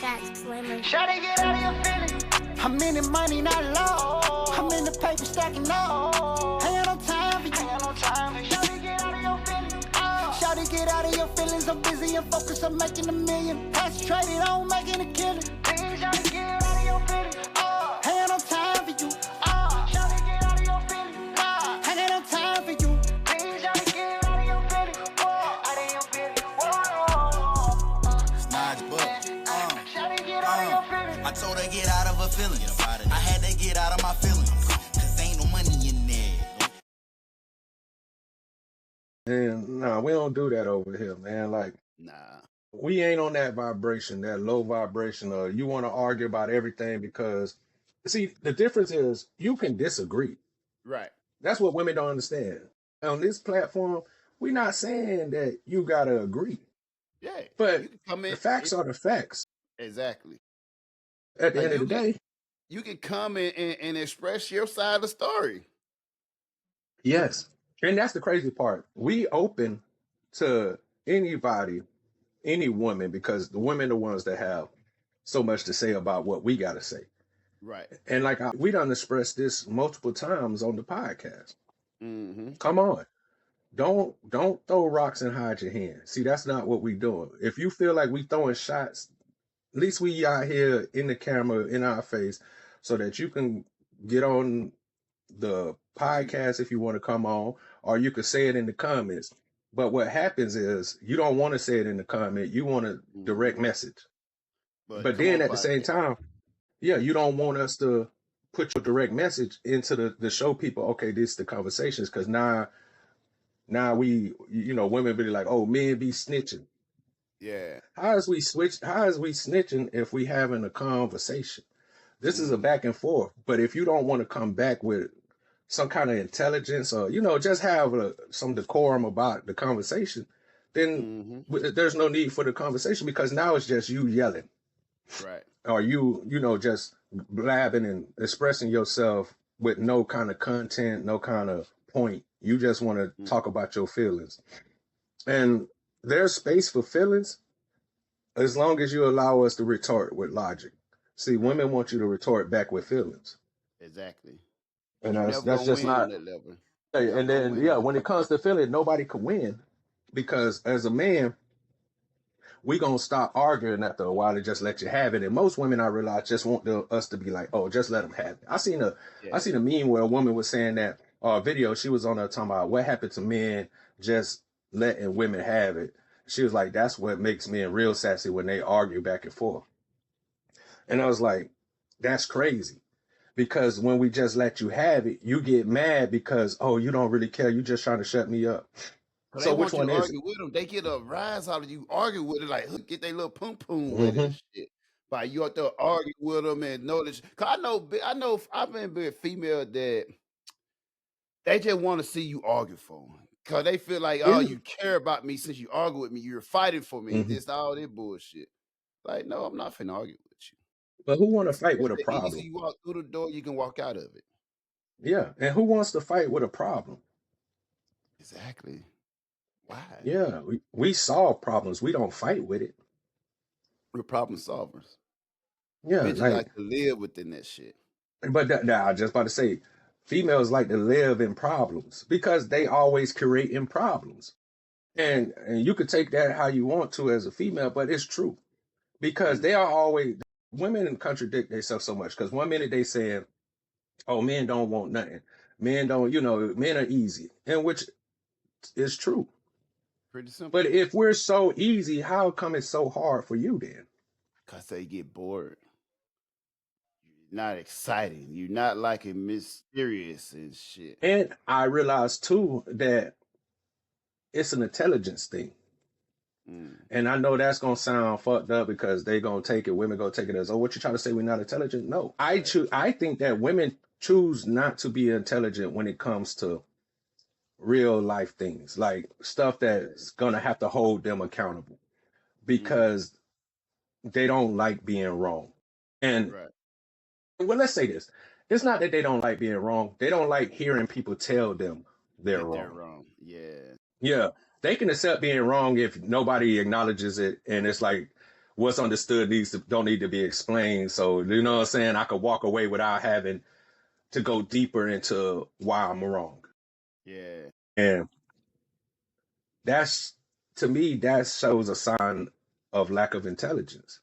Shawty, get out of your feelings. I'm in the money, not low. I'm in the paper stacking up. Ain't no time for you. Shawty, get out of your feelings. Shawty, get out of your feelings. I'm busy and focused on making a million. Concentrated on making a killing. Please, shawty, get out of your feelings. Ain't no time for you. Shawty, get out of your feelings. Ain't no time for you. Please, shawty, get out of your feelings. Out of your feelings. Snodge book. Shawty, get out of your feelings. I told her get out of her feelings. I had to get out of my feelings. Cause ain't no money in there. And nah, we don't do that over here, man. Like, Nah. we ain't on that vibration, that low vibration of you want to argue about everything because, see, the difference is you can disagree. Right. That's what women don't understand. On this platform, we're not saying that you got to agree. Yeah. But You can come in. the facts are the facts. Exactly. At the Like, end of the day, You can come in and express your side of the story. yes. And that's the crazy part. We open to anybody, any woman, because the women are the ones that have so much to say about what we got to say. Right. And like we done expressed this multiple times on the podcast. Mm-hmm. Come on. Don't throw rocks and hide your hand. See, that's not what we doing. If you feel like we throwing shots, at least we out here in the camera in our face so that you can get on the podcast if you want to come on, or you could say it in the comments. But what happens is you don't want to say it in the comment. You want a direct message. But then at the same time, yeah, you don't want us to put your direct message into the show people, okay, this is the conversations, because now we, women be like, oh, men be snitching. Yeah. How is we snitching if we having a conversation? This is a back and forth. But if you don't want to come back with some kind of intelligence or, just have some decorum about the conversation, then there's no need for the conversation because now it's just you yelling. Right. Or you just blabbing and expressing yourself with no kind of content, no kind of point. You just want to talk about your feelings. And there's space for feelings as long as you allow us to retort with logic. See, women want you to retort back with feelings. Exactly. And You that's just win on not. that level. Hey, and then, when it comes to feeling, nobody can win because as a man, we gonna stop arguing after a while and just let you have it. And most women, I realize, just want us to be like, oh, just let them have it. I seen a meme where a woman was saying that video. She was on there talking about what happened to men just letting women have it. She was like, that's what makes men real sassy when they argue back and forth. And I was like, that's crazy. Because when we just let you have it, you get mad because, oh, you don't really care. You just trying to shut me up. So which one is it? With them, they get a rise out of you argue with it, like get their little pum pum with it and shit. But you out there argue with them and know this. Cause I know I've been with female that they just want to see you argue for them. Cause they feel like, oh, you care about me since you argue with me. You're fighting for me. This all this bullshit. Like, no, I'm not finna argue with you. But who want to fight with a problem? Easy you walk through the door, you can walk out of it. Yeah, and who wants to fight with a problem? Exactly. Why? Yeah, we solve problems. We don't fight with it. We're problem solvers. Yeah, bitches like to live within that shit. But I was just about to say, females like to live in problems because they always creating problems. And you could take that how you want to as a female, but it's true. Because they are always, women contradict themselves so much. Because one minute they saying, oh, men don't want nothing. Men don't, men are easy. And which is true. Pretty simple. But if we're so easy, how come it's so hard for you then? Because they get bored. You're not exciting. You're not like it mysterious and shit. And I realized too that it's an intelligence thing. And I know that's gonna sound fucked up because they gonna take it. Women gonna take it as, oh, what you trying to say? We're not intelligent? No, I think that women choose not to be intelligent when it comes to real life things, like stuff that's gonna have to hold them accountable because they don't like being wrong. And well, let's say this: it's not that they don't like being wrong; they don't like hearing people tell them they're wrong. They're wrong. Yeah. Yeah. They can accept being wrong if nobody acknowledges it. And it's like, what's understood don't need to be explained. So, you know what I'm saying? I could walk away without having to go deeper into why I'm wrong. Yeah. And that's, to me, that shows a sign of lack of intelligence.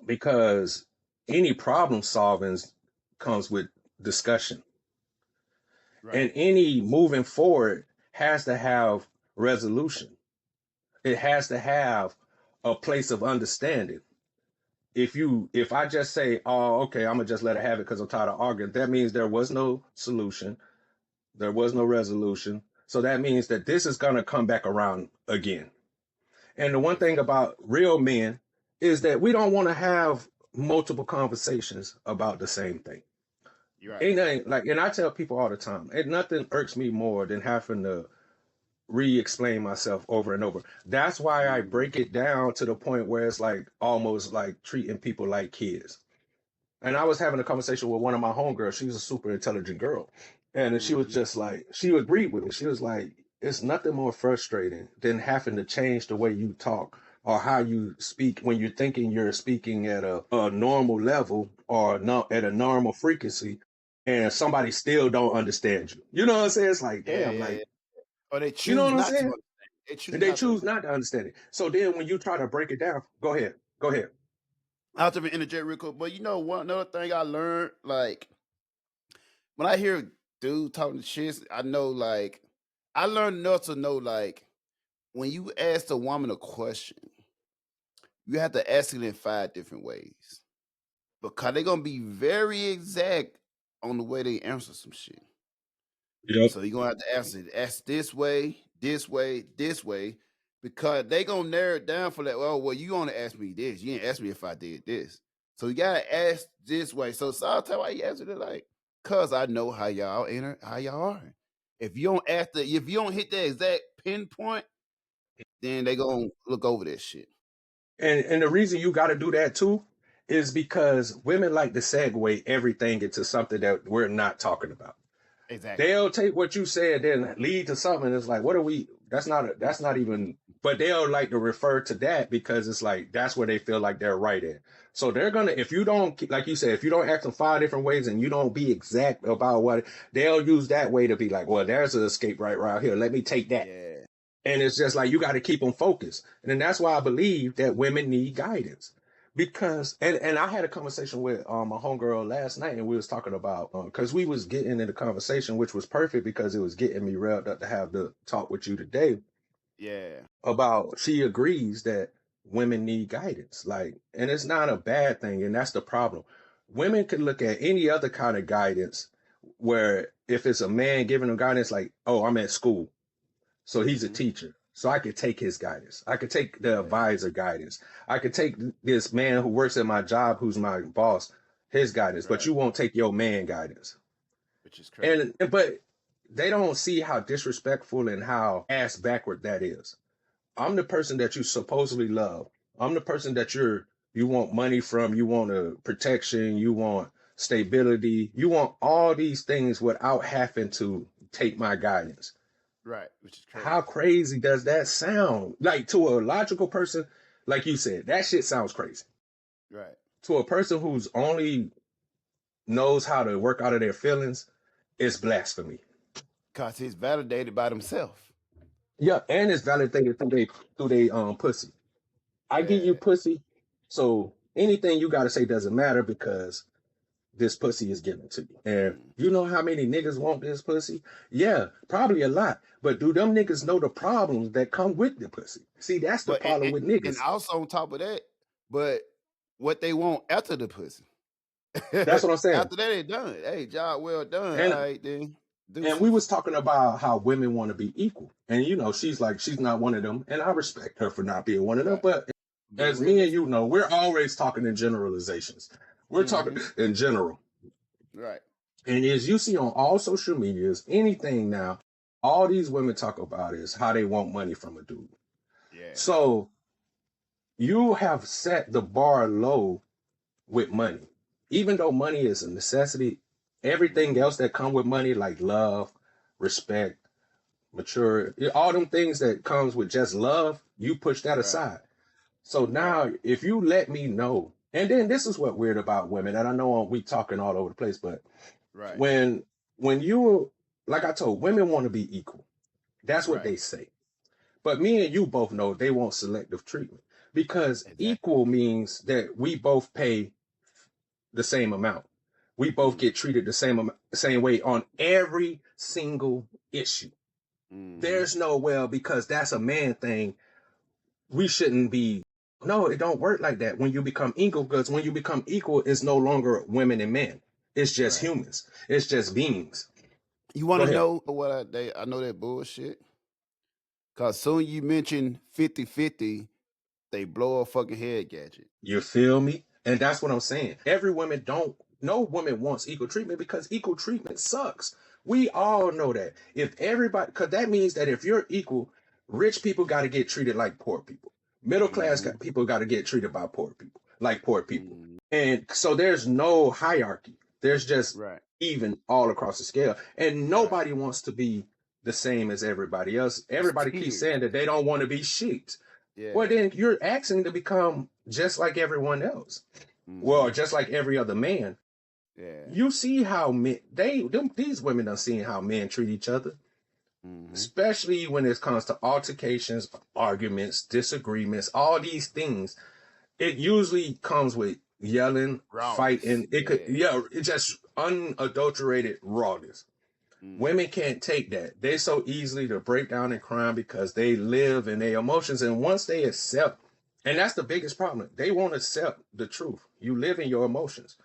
Because any problem solving comes with discussion. Right. And any moving forward has to have resolution. It has to have a place of understanding. If I just say, oh, okay, I'm gonna just let it have it because I'm tired of arguing, that means there was no solution. There was no resolution. So that means that this is gonna come back around again. And the one thing about real men is that we don't want to have multiple conversations about the same thing. Right. And I tell people all the time, and nothing irks me more than having to re-explain myself over and over. That's why I break it down to the point where it's like almost like treating people like kids. And I was having a conversation with one of my homegirls. She was a super intelligent girl. And she was just like, she agreed with me. She was like, it's nothing more frustrating than having to change the way you talk or how you speak when you're thinking you're speaking at a normal level or not at a normal frequency, and somebody still don't understand you. You know what I'm saying? It's like, damn, like, or they choose, you know what I'm not saying? They choose not to understand it. So then when you try to break it down, go ahead. I have to interject real quick, but you know what? Another thing I learned, like when I hear dude talking shit, I know, like, I learned enough to know, like, when you ask a woman a question, you have to ask it in 5 different ways because they're gonna be very exact on the way they answer some shit. Yep. So you're gonna have to ask this way, this way, this way, because they gonna narrow it down for that. Well, you gonna ask me this. You didn't ask me if I did this. So you gotta ask this way. So I'll tell why you answered it like, cause I know how y'all are. If you don't if you don't hit that exact pinpoint, then they gonna look over this shit. And the reason you gotta do that too is because women like to segue everything into something that we're not talking about. Exactly. They'll take what you said then lead to something. It's like, what are we? That's not even. But they'll like to refer to that because it's like that's where they feel like they're right in. So they're gonna, if you don't, like you said, if you don't ask them 5 different ways and you don't be exact about what, they'll use that way to be like, well, there's an escape right around here. Let me take that. Yeah. And it's just like you got to keep them focused. And then that's why I believe that women need guidance. Because, and I had a conversation with my homegirl last night, and we was talking about, because we was getting into the conversation, which was perfect because it was getting me revved up to have the talk with you today. Yeah. About, she agrees that women need guidance. Like, and it's not a bad thing, and that's the problem. Women could look at any other kind of guidance where if it's a man giving them guidance, like, oh, I'm at school, so he's a teacher. So I could take his guidance. I could take the advisor guidance. I could take this man who works at my job, who's my boss, his guidance. Right. But you won't take your man guidance. Which is crazy. But they don't see how disrespectful and how ass backward that is. I'm the person that you supposedly love. I'm the person that you want money from. You want a protection. You want stability. You want all these things without having to take my guidance. Right, which is crazy. How crazy does that sound? Like, to a logical person, like you said, that shit sounds crazy. Right. To a person who's only knows how to work out of their feelings, it's blasphemy. Because he's validated by themselves. Yeah, and it's validated through they pussy. I give you pussy, so anything you gotta say doesn't matter because this pussy is given to you. And you know how many niggas want this pussy? Yeah, probably a lot. But do them niggas know the problems that come with the pussy? See, that's the problem with niggas. And also on top of that, but what they want after the pussy. That's what I'm saying. After that, they done. Hey, job well done. And, all right, then. And we was talking about how women want to be equal. And, you know, she's like, she's not one of them. And I respect her for not being one of them. But as me and you know, we're always talking in generalizations. We're talking in general. Right. And as you see on all social medias, anything now, all these women talk about is how they want money from a dude. Yeah. So you have set the bar low with money. Even though money is a necessity, everything else that come with money, like love, respect, maturity, all them things that comes with just love, you push that aside. So now, if you let me know, and then this is what weird about women, and I know we talking all over the place, but when you, like I told, women want to be equal. That's what they say. But me and you both know they want selective treatment because equal means that we both pay the same amount. We both get treated the same way on every single issue. There's no, well, because that's a man thing, we shouldn't be. No, it don't work like that. When you become equal, because when you become equal, it's no longer women and men. It's just humans. It's just beings. You want to know what I know that bullshit? Because soon you mention 50-50, they blow a fucking head gadget. You feel me? And that's what I'm saying. No woman wants equal treatment because equal treatment sucks. We all know that. If everybody, because that means that if you're equal, rich people got to get treated like poor people. Middle class people got to get treated by poor people, like poor people. And so there's no hierarchy. There's just even all across the scale. And nobody wants to be the same as everybody else. Everybody keeps saying that they don't want to be sheep. Well, then you're asking to become just like everyone else. Well, just like every other man. You see how men, these women done seen how men treat each other. Especially when it comes to altercations, arguments, disagreements, all these things. It usually comes with yelling, fighting. It's just unadulterated rawness. Women can't take that. They're so easily to break down and cry because they live in their emotions. And once they accept, and that's the biggest problem, they won't accept the truth. You live in your emotions.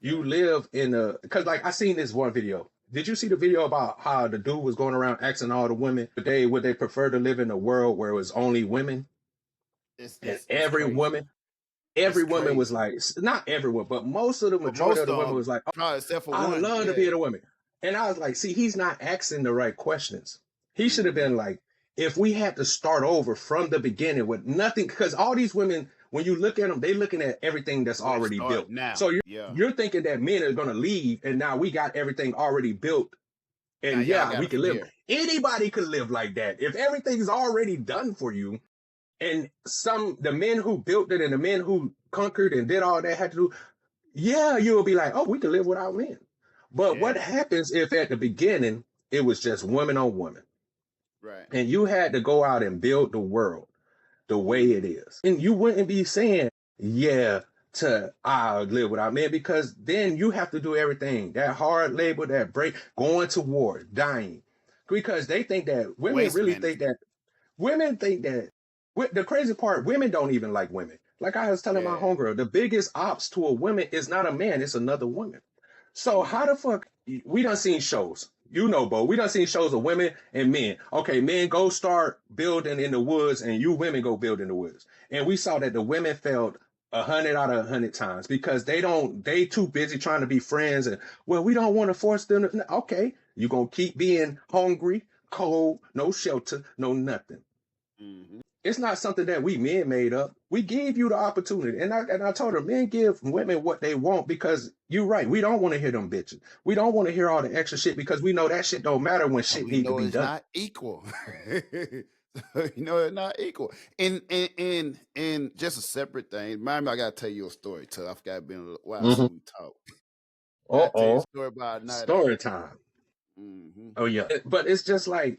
You live in because like I seen this one video. Did you see the video about how the dude was going around asking all the women would they prefer to live in a world where it was only women? Every woman was like, not everyone, but most of the majority of the women was like, oh, except for I one. love to be a woman. And I was like, see, he's not asking the right questions. He should have been like, if we had to start over from the beginning with nothing, because all these women, when you look at them, they're looking at everything that's already built. Now. So you're thinking that men are going to leave and now we got everything already built. And we can live. Anybody could live like that. If everything's already done for you and the men who built it and the men who conquered and did all that had to do, you'll be like, oh, we can live without men. But what happens if at the beginning it was just woman on woman? Right. And you had to go out and build the world the way it is. And you wouldn't be saying, I'll live without men, because then you have to do everything. That hard labor, that break, going to war, dying. Because they think that women think that the crazy part, women don't even like women. Like I was telling my homegirl, the biggest ops to a woman is not a man, it's another woman. So how the fuck, we done seen shows, Bo, we done seen shows of women and men. Okay, men go start building in the woods and you women go build in the woods. And we saw that the women failed 100 out of 100 times because they too busy trying to be friends and, well, we don't want to force them to, okay, you're going to keep being hungry, cold, no shelter, no nothing. It's not something that we men made up. We gave you the opportunity. And I told her, men give women what they want because you're right. We don't want to hear them bitching. We don't want to hear all the extra shit because we know that shit don't matter when shit need to be done. Not equal. It's not equal. And just a separate thing. Mind me, I gotta tell you a story too. I forgot, it's been a while since we talked. I'll tell you a story about a night. Story time. Oh yeah. But it's just like,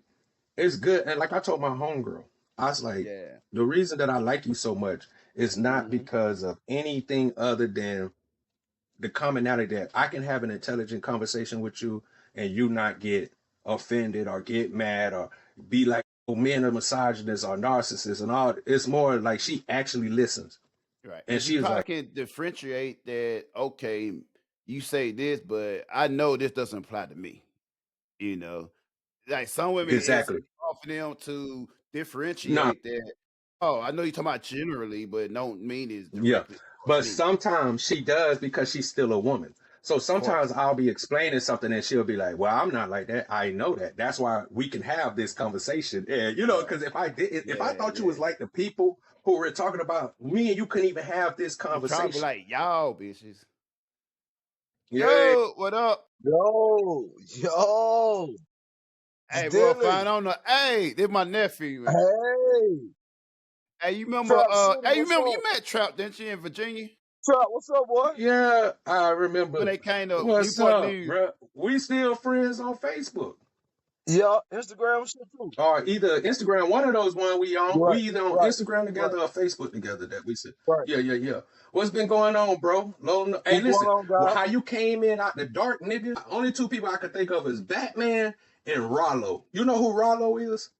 it's good. And like I told my homegirl, I was like, the reason that I like you so much is not because of anything other than the commonality that I can have an intelligent conversation with you and you not get offended or get mad or be like, oh, men are misogynists or narcissists and all. It's more like she actually listens. Right. And she was like, can differentiate that, okay, you say this, but I know this doesn't apply to me. Like some women, exactly. It's hard for them to differentiate that. Oh, I know you're talking about generally, but don't mean it's directly. But sometimes she does because she's still a woman. So sometimes I'll be explaining something and she'll be like, well, I'm not like that. I know that. That's why we can have this conversation. And, because if I thought you was like the people who were talking about me and you couldn't even have this conversation. Probably like, y'all bitches. Yo, what up? Yo. Hey, bro, fine on the. Hey, this my nephew. Man. Hey, you remember? Trap City, Hey, you what's remember? You up? met Trap, didn't you, in Virginia Trap, what's up, boy? Yeah, I remember. when they came to What's Newport up, News? bro? We still friends on Facebook. Yeah, Instagram shit too. Or either Instagram, one of those one we on. We Right, either on right, Instagram right, together or Facebook together that we said. right. Yeah, yeah, yeah. What's been going on, bro? Hey, What's going listen. on, Well, guys? how you came in out the dark, nigga? Only two people I could think of is Batman and Rollo. You know who Rollo is?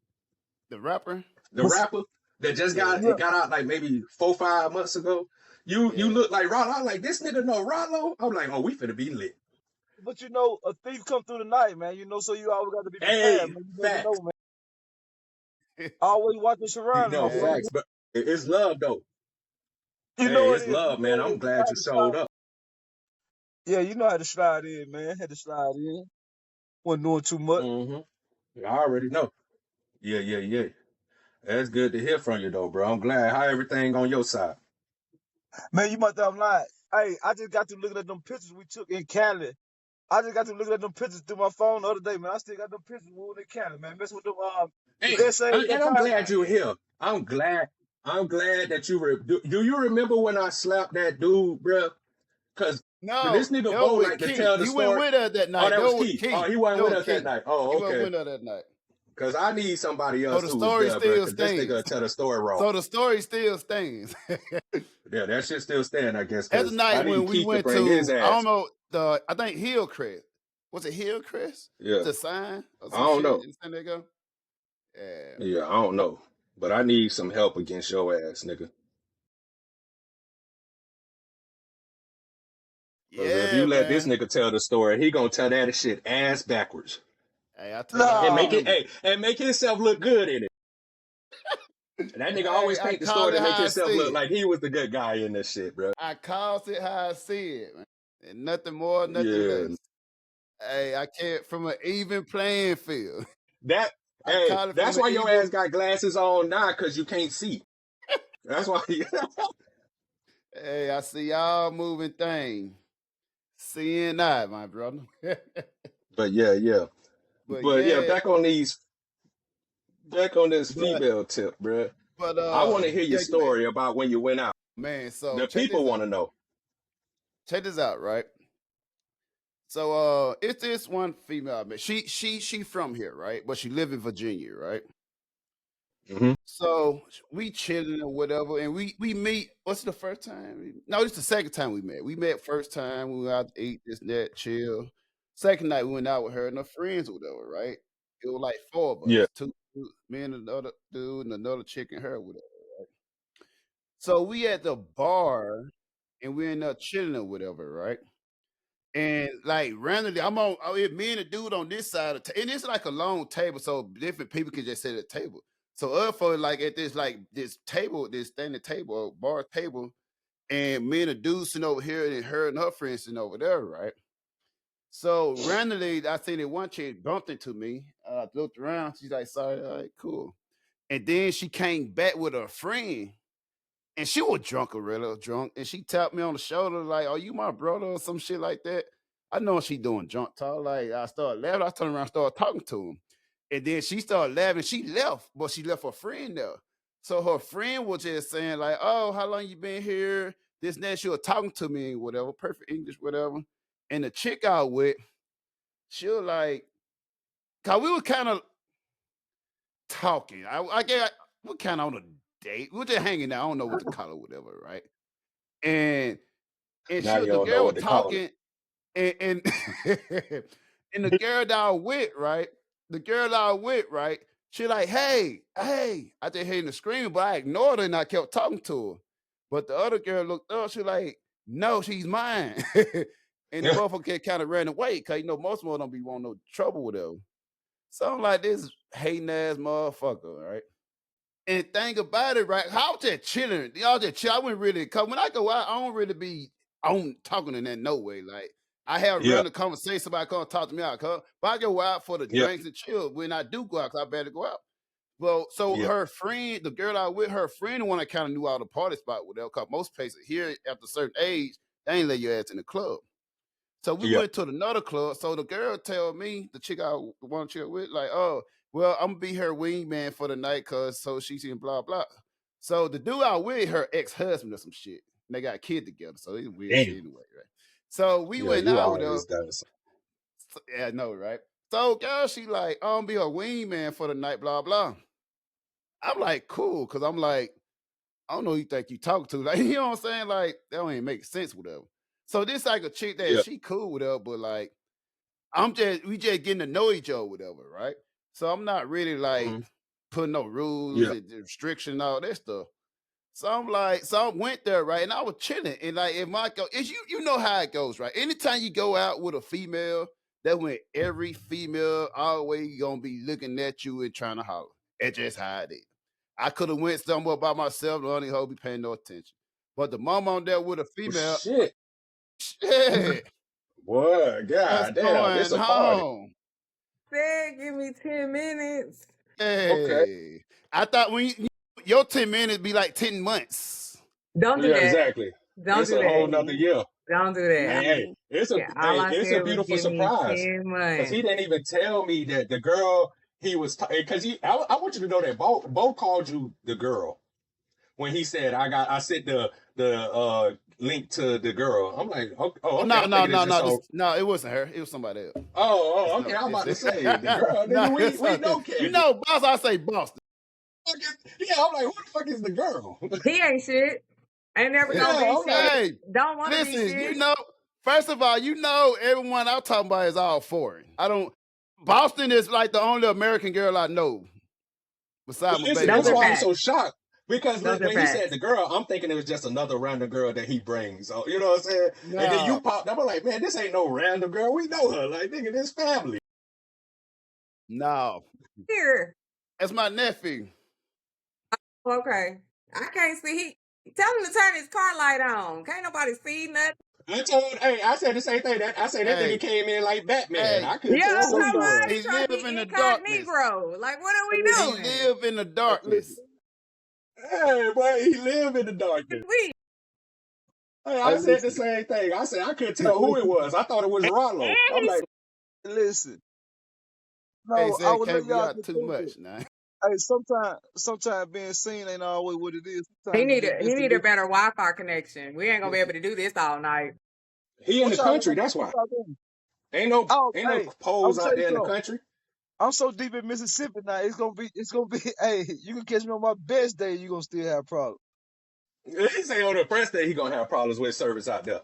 The rapper. The rapper that just Yeah, Yeah, got out like maybe 4-5 months ago. You yeah. look like Rollo. I'm like, this nigga know Rollo. I'm like, oh, we finna be lit. but you know, a thief come through the night, man. You know, so you always got to be prepared, Hey, man. You never facts. know, man. Always watch your surroundings, No, my brother. facts. But it's love though. You Hey, know it it's is. You love, man. know it I'm is. You know glad how you to slide. showed up. Yeah, you know how to slide in, man. Had to slide in. Wasn't doing too much. I already know. Yeah, yeah, yeah. That's good to hear from you though, bro. I'm glad. How everything on your side? Man, you must have lied. Hey, I just got to looking at them pictures we took in Cali. I just got to looking at them pictures through my phone the other day, man. I still got them pictures moving in Cali, man. Mess with them Hey, essays that and I'm time. glad you're here. I'm glad. I'm glad that you were. Do you remember when I slapped that dude, bro? Cause No, this nigga that Bo was with like to Keith. tell the He went story. with us that Oh, night. that That was was with Keith. Oh, Keith. he wasn't That with was us that Keith. night. Oh, He went okay. with us that night. Cause I need somebody So else the who was story there, bro. still Cause this nigga stands. tell the story wrong. So the story still stands. Yeah, that shit still stand, I guess. That's the Cause I night when need we Keith to went bring his to, I don't ass. know, I think Hillcrest. Was it Hillcrest? Yeah, To sign or I some don't shit know. in San Diego? Yeah. Yeah, I don't know. But I need some help against your ass, nigga. Cause if you Yeah, let this man. nigga tell the story, he gonna tell that shit ass backwards Hey, I tell it how and we make Nah. it, do. hey, and make himself look good in it. And that nigga Hey, always I paint the call story it to make how I himself see look it. like he was the good guy in this shit, bro. I calls it how I see it, man. And nothing more, nothing Yeah, less. Hey, I can't from an even playing field. that. I Hey, call it from that's an why your ass even. got glasses on now, cause you can't see. That's why. Hey, I see y'all moving things. Seeing eye, my brother. But yeah, yeah. But But yeah, yeah, back on this but female tip, bro. but I want to hear your yeah, go ahead, story about when you went out. man. So The people want to know. check this out, right? So it's this one female I met. She from here, right? But she live in Virginia, right? Hmm. So we chilling or whatever, and we meet. What's the first time? No, it's the second time we met. We met first time we went out to eat this and that, chill. Second night we went out with her and her friends or whatever, right? It was like four of Yeah, us, me and another dude and another chick and her, or whatever. Right? So we at the bar and we end up chilling or whatever, right? And like randomly, me and the dude on this side and it's like a long table, so different people can just sit at the table. So other folks like at this table, this standing table, bar table, and me and the dude sitting over here, and her and her friends sitting over there, right? So randomly, I seen that one chick bumped into me. I looked around, she's like, "Sorry, all right, cool." And then she came back with her friend, and she was drunk, a real drunk, and she tapped me on the shoulder like, "Are you my brother?" or some shit like that. I know she doing drunk talk. Like I started laughing. I turned around, started talking to him, and then she started laughing. She left, but she left her friend there. So her friend was just saying like, "Oh, how long you been here?" This and that. She was talking to me, whatever, perfect English, whatever. And the chick I with, she was like, "Cause we were kind of talking. I guess we kind of on a date. We were just hanging out. I don't know what to call it, whatever, right?" And now you the don't know girl what was to call it. talking, and and the girl that I with, right? The girl that I with, right? She like, hey, hey. I just heard the scream, but I ignored her and I kept talking to her. But the other girl looked up, she like, no, she's mine. And the motherfucker kind of ran away because most of them don't be wanting no trouble with them. So I'm like this hating ass motherfucker, right? And think about it, right? How just chilling. Y'all just chill. I wouldn't really cause when I go out, I don't really be on talking in that no way. Like I have Yeah, random conversation, somebody come talk to me out, cause but I go out for the yeah, drinks and chill when I do go out, cause I better go out. Well, so yeah, her friend, the girl I with, her friend, the one that kind of knew all the party spot with her, cause most places here after a certain age, they ain't let your ass in the club. So we yeah, went to another club. So the girl tell me, the one chick with, like, oh, well, I'm gonna be her wingman for the night, cause so she's in blah blah. So the dude out with her ex-husband or some shit. And they got a kid together. So it's weird Damn. shit anyway, right? So we Yeah, went you out with her. always got Yeah, I know, right? So girl, she like, I'm gonna be a wingman for the night, blah, blah. I'm like, cool, because I'm like, I don't know who you think you talking to. Like, you know what I'm saying? Like, that don't even make sense with her. So this like a chick that Yeah. she cool with her, but like, we just getting to know each other, whatever, right? So I'm not really like putting no rules Yeah. and restrictions, all that stuff. So I'm like, so I went there, right? And I was chilling. And like, if my go, is you know how it goes, right? Anytime you go out with a female, that when every female always gonna be looking at you and trying to holler. It's just how it is. I could have went somewhere by myself, the only hoe be paying no attention. But the mom on there with a female, Shit. shit, Boy, what's god damn, this going a party. on? Said, give me 10 minutes. Okay. Hey, I thought when your 10 minutes be like 10 months. Don't do Yeah, that. exactly. Don't It's do a whole that. nother year. Don't do that. Hey, it's Yeah, all I it's a said was beautiful give me surprise. 10 Because he months. didn't even tell me that the girl he was because I want you to know that Bo called you the girl when he said I sent the link to the girl. I'm like, okay, I'm thinking it's just on. No, it wasn't her. It was somebody else. Okay. I'm about to say the girl. No, Nigga, we know Candace. You know, boss. I say Boston. Yeah, I'm like, who the fuck is the girl? He ain't shit. Ain't never gonna Yeah, be I'm shit. like, Hey, Don't want to be listen. shit. You know, first of all, you know, everyone I'm talking about is all foreign. I don't. Boston is like the only American girl I know. Besides my listen, baby that's Those are why mama. I'm facts. so shocked. Because Those are when he said facts. the girl, I'm thinking it was just another random girl that he brings. So, you know what I'm saying? And then you No, popped up. I'm like, man, this ain't no random girl. We know her. Like, nigga, this family. no, Here. that's my nephew. Okay. I can't see. Tell him to turn his car light on. Can't nobody see nothing. I said the same thing. I said that Hey, nigga came in like Batman. hey, I couldn't Yeah, tell I'm who he talking was. about he he trying to live be in the darkness. incognito. Like, what are we He doing? live in the Hey, darkness. listen. Hey, boy, he live in the darkness. We Hey, Hey, I said the listen. same thing. I said I couldn't No, tell who it listen. was. I thought it was Rollo. and I'm he's like, Listen. Hey, No, I said would let can't be y'all out too continue. much now. Hey, sometimes being seen ain't always what it is. he Sometimes need it's a he just a need a listen. better Wi-Fi connection. We ain't gonna be able to do this all night. he in What the y'all country. doing? That's What why. y'all doing? Ain't Oh, no hey, I'm poles tell out you there in the something. country. I'm so deep in Mississippi now. It's gonna be. Hey, you can catch me on my best day. You gonna still have problems. He say on the first day he gonna have problems with service out there.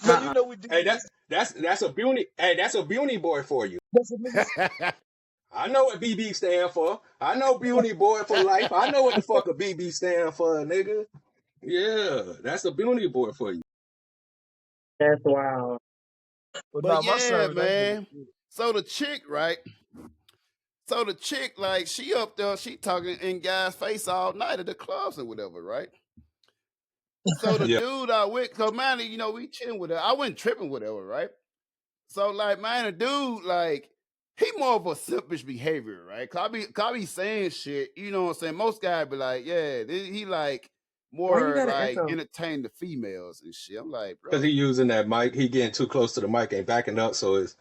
Man, you know we deep Hey, in Mississippi. that's a beauty. Hey, that's a beauty boy for you. That's a Mississippi. I know what BB stand for. I know beauty boy for life. I know what the fuck a BB stand for, nigga. Yeah, that's a beauty boy for you. That's wild. But But nah, my yeah, service ain't really man. good. So the chick, right? So the chick, like, she up there, she talking in guys' face all night at the clubs and whatever, right? So the Yeah, dude I with, cause man, you know, we chilling with her. I wasn't tripping with her, right? So like, man, the dude, like, he more of a selfish behavior, right? Cause I be saying shit, you know what I'm saying? Most guys be like, yeah, he like Why you more gotta like echo? entertain the females and shit. I'm like, because bro, he using that mic. He getting too close to the mic and backing up, so it's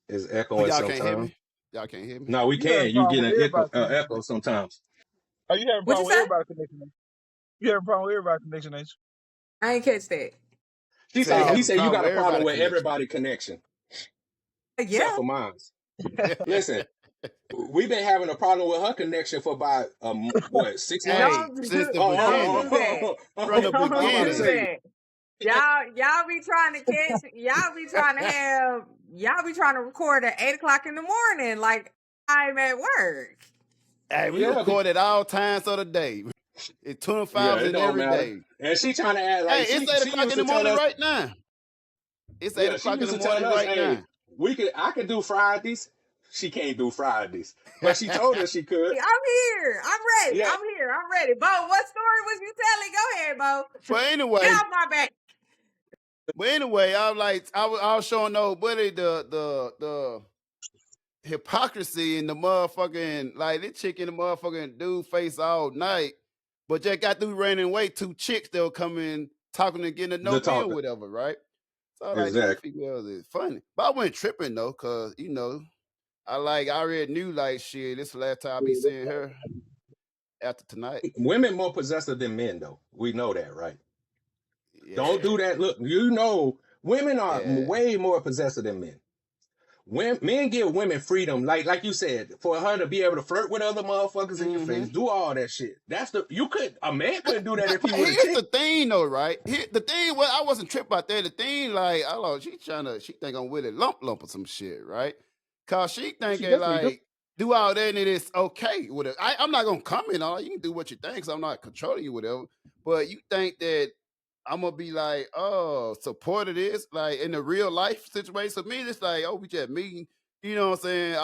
oh, echoing y'all can't hear sometimes. me? Y'all can't hear me? No, we You having can. You problem get with an everybody connection? echo sometimes. Are you having What you problem with say? everybody connection? You having problem with everybody connection, ain't I ain't catch that. He Said he said you? he having said you problem got with a problem everybody with connection. everybody connection except Yeah. for mine. Listen, we've been having a problem with her connection for about 6 months. Hey, Don't since do the don't do beginning, that. from the I'm Don't about to do beginning. say, that. Y'all be trying to catch y'all be trying to record at 8 o'clock in the morning, like I'm at work. Hey, we yeah, record at all times of the day. It's 25 yeah, hours it in don't every matter. day. And she trying to act Hey, like it's she 8 she o'clock used in to the tell morning us, right now. It's 8 yeah, she o'clock in used the to tell morning us, right hey, now. I could do Fridays. She can't do Fridays, but she told us she could. I'm here. I'm ready. Yeah, I'm here. I'm ready. Bo, what story was you telling? Go ahead, Bo. But Get anyway, off my back. I was like, I was showing old buddy the hypocrisy in the motherfucking, like, this chick in the motherfucking dude face all night, but just got through running away 2 chicks that were coming talking and getting to know the me or talker. whatever, right? So I was like, these Exactly. females is funny. But I wasn't tripping though, cause you know, I already knew like shit, this is the last time I be seeing her. after tonight. Women more possessive than men, though. We know that, right? Yeah. Don't do that. Look, you know, women are Yeah. way more possessive than men. Men give women freedom, like you said, for her to be able to flirt with other motherfuckers in your face, do all that shit. A man couldn't do that if he was a Here's chick. the thing, though, right? The thing, well, I wasn't tripped out there. The thing, like, I don't know, she think I'm with it, lump or some shit, right? Cause she She thinking definitely do. like do all that and it's okay with it. I'm not gonna comment on it. You can do what you think, 'cause I'm not controlling you, whatever. But you think that I'm gonna be like, oh, support of this, like in the real life situation. So me, it's like, oh, we just meeting. You know what I'm saying?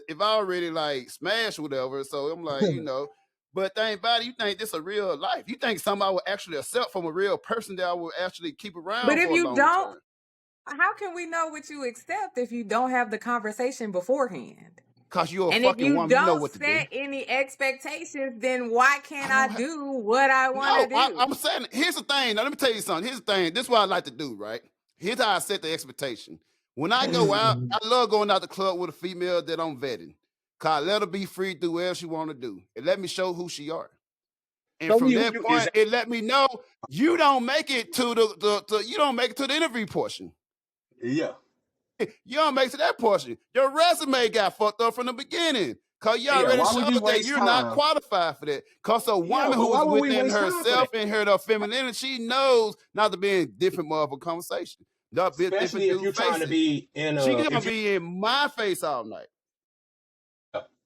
If I already like smash whatever, so I'm like, But think about it, you think this a real life. You think somebody would actually accept from a real person that I would actually keep But around if for a you long don't, term. how can we know what you accept if you don't have the conversation beforehand? Cause you're a And if fucking you woman, you know don't what to do. set any expectations, then why I can't I don't have do what I want to no, do? I'm saying here's the thing. Now let me tell you something. Here's the thing. This is what I like to do, right? Here's how I set the expectation. When I go out, I love going out the club with a female that I'm vetting. Cause I let her be free to do whatever she want to do. And let me show who she are. And Show from me who that you point, is. it let me know you don't make it to you don't make it to the interview portion. Yeah. You don't make it to that portion. Your resume got fucked up from the beginning. Cause you Yeah. already Why would you showed that waste you're not time? qualified for that. Cause a Yeah, woman but who why is would we within waste time for that? herself and her femininity, she knows not to be in different motherfucker conversation. Not be different Especially if dude you're trying to faces. be in She a. gonna If you. be in my face all night.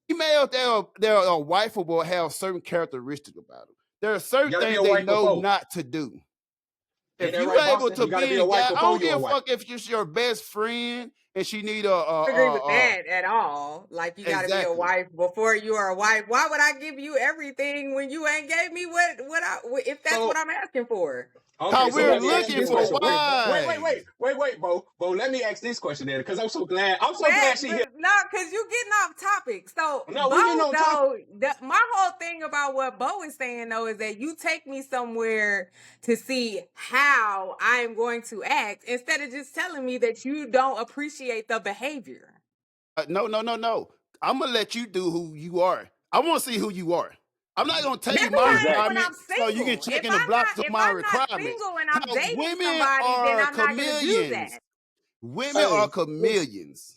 Females that are wifeable have certain characteristics about them. There are certain You gotta be things a they wife know before. not to do. Ain't If that you right, able Boston? to You gotta be be a in wife guy, I before don't you're give a a wife. fuck if she's your best friend and she need I agree with that at all. Like you got to be a exactly. wife before you are a wife. Why would I give you everything when you ain't gave me if that's what So I'm asking for? okay, Cause so we're let me ask you looking this for question. wives. Bo. Bo, let me ask this question then, because I'm so glad. I'm so glad But she here. no, because you getting off topic. So No, Bo, we getting on topic. though, my whole thing about what Bo is saying though is that you take me somewhere to see how I am going to act instead of just telling me that you don't appreciate the behavior. No. I'm gonna let you do who you are. I want to see who you are. I'm not gonna tell That's you the my same when requirement I'm so you can single. check in the blocks of If my I'm not requirements. single and I'm Cause dating women somebody, then are I'm not gonna do chameleons. that. Women are Hey, chameleons.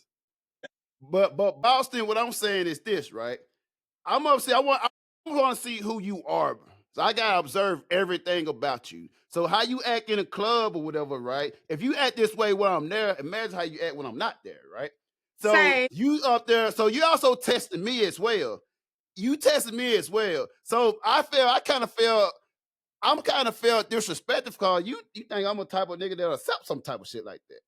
But Boston, what I'm saying is this, right? I'm gonna see. I'm gonna see who you are. So I gotta observe everything about you. So how you act in a club or whatever, right? If you act this way when I'm there, imagine how you act when I'm not there, right? So Same. you up there. So you also testing me as well. You tested me as well. So I kind of felt disrespectful because you think I'm a type of nigga that'll accept some type of shit like that.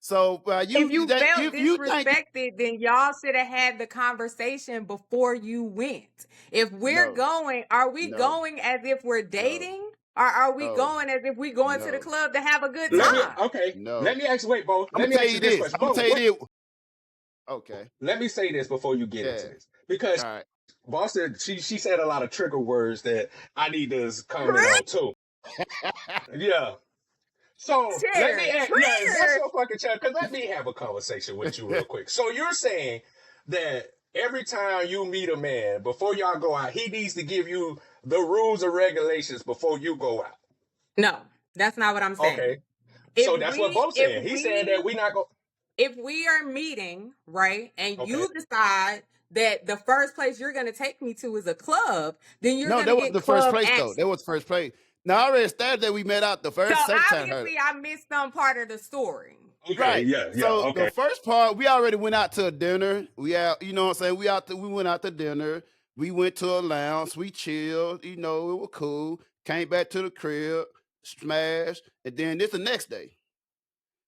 So If you felt you think disrespected, then y'all should have had the conversation before you went. If we're no, going, are we no, going as if we're no, dating? Or are we no, going as if we going to the no, club to have a good no, time? no. let me ask. Wait, Bo. I'm gonna Let me tell ask you you this this. question, I'm gonna Bo. tell you Wait. this. Okay. Let me say this before you get into Yeah. this, because All right. Boston, she said a lot of trigger words that I need to comment on too. Yeah. So let me ask, yeah, what's Trigger. your fucking chat? Because let me have a conversation with you real quick. So you're saying that every time you meet a man, before y'all go out, he needs to give you the rules and regulations before you go out. No, that's not what I'm saying. Okay. If So that's what we Bo's if saying. He's saying that we we not going. if we are meeting, right, and Okay. you decide that the first place you're going to take me to is a club, then you're No, going to that was get the first club place though. access. That was first place. Now I already established that we met out the So second time. obviously I missed some part of the story. Okay. Right. Yeah. So the Okay. first part, we already went out to a dinner. We out, you know what I'm saying? We went out to dinner. We went to a lounge. We chilled. You know, it was cool. Came back to the crib, smashed, and then this the next day.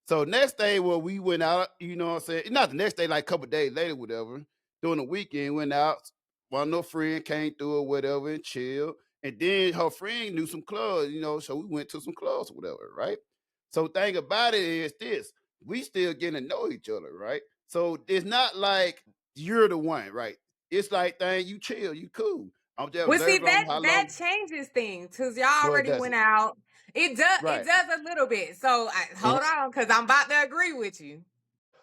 So next day, well, we went out, you know what I'm saying? Not the next day, like a couple days later, whatever. During the weekend, went out. One no friend came through or whatever and chilled. And then her friend knew some clubs, you know, so we went to some clubs or whatever, right? So thing about it is this: we still getting to know each other, right? So it's not like you're the one, right? It's like, dang, you chill, you cool. I'm just Well, see observing on how that long. changes things because y'all No, it already went doesn't. out. It Right. does a little bit. So hold on, because I'm about to agree with you.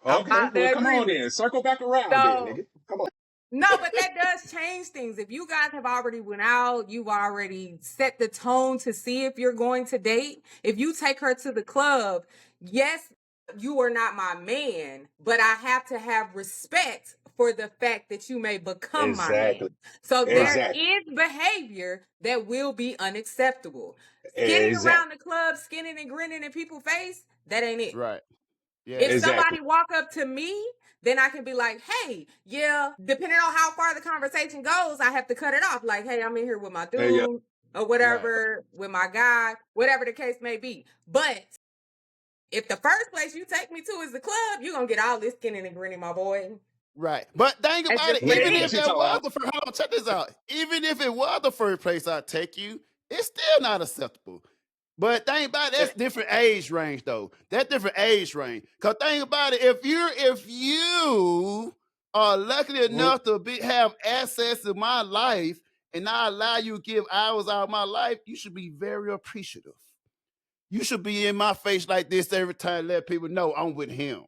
I'm Okay. about to Well, come agree on with then. you. Circle back around then, So nigga. Come on. No, but that does change things. If you guys have already went out, you've already set the tone to see if you're going to date. If you take her to the club, yes, you are not my man, but I have to have respect for the fact that you may become my man. So there is behavior that will be unacceptable. Skinning around the club, skinning and grinning in people's face, that ain't it. Right. Yeah. If somebody walk up to me, then I can be like, hey, yeah, depending on how far the conversation goes, I have to cut it off. Like, hey, I'm in here with my dude or whatever, with my guy, whatever the case may be. But if the first place you take me to is the club, you're going to get all this skinning and grinning, my boy. Right. But think about it, even if that was the first, hold on, check this out. Even if it was the first place I take you, it's still not acceptable. But think about it, that's different age range though. That's different age range. Cause think about it, if you are lucky enough to have access to my life and I allow you to give hours out of my life, you should be very appreciative. You should be in my face like this every time, let people know I'm with him.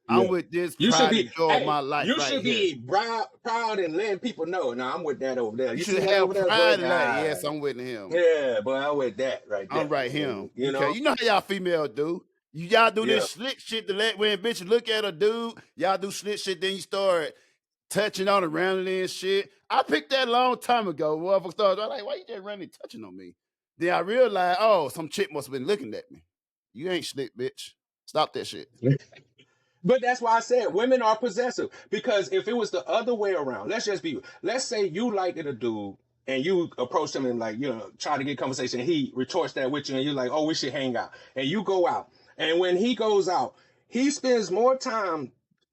I'm with this pride and joy of my life. You should be proud and letting people know. No, I'm with that over there. You should have pride in that. Yes, I'm with him. Yeah, but I'm with that right there. I'm right him. You know how y'all female do. Y'all do this slick shit to let when bitches look at a dude. Y'all do slick shit, then you start touching on it randomly and shit. I picked that a long time ago. Motherfuckers started like, why you just randomly touching on me? Then I realized, oh, some chick must have been looking at me. You ain't slick, bitch. Stop that shit. But that's why I said women are possessive. Because if it was the other way around, let's say you liked a dude and you approach him and try to get conversation. He retorts that with you and you're like, oh, we should hang out. And you go out. And when he goes out, he spends more time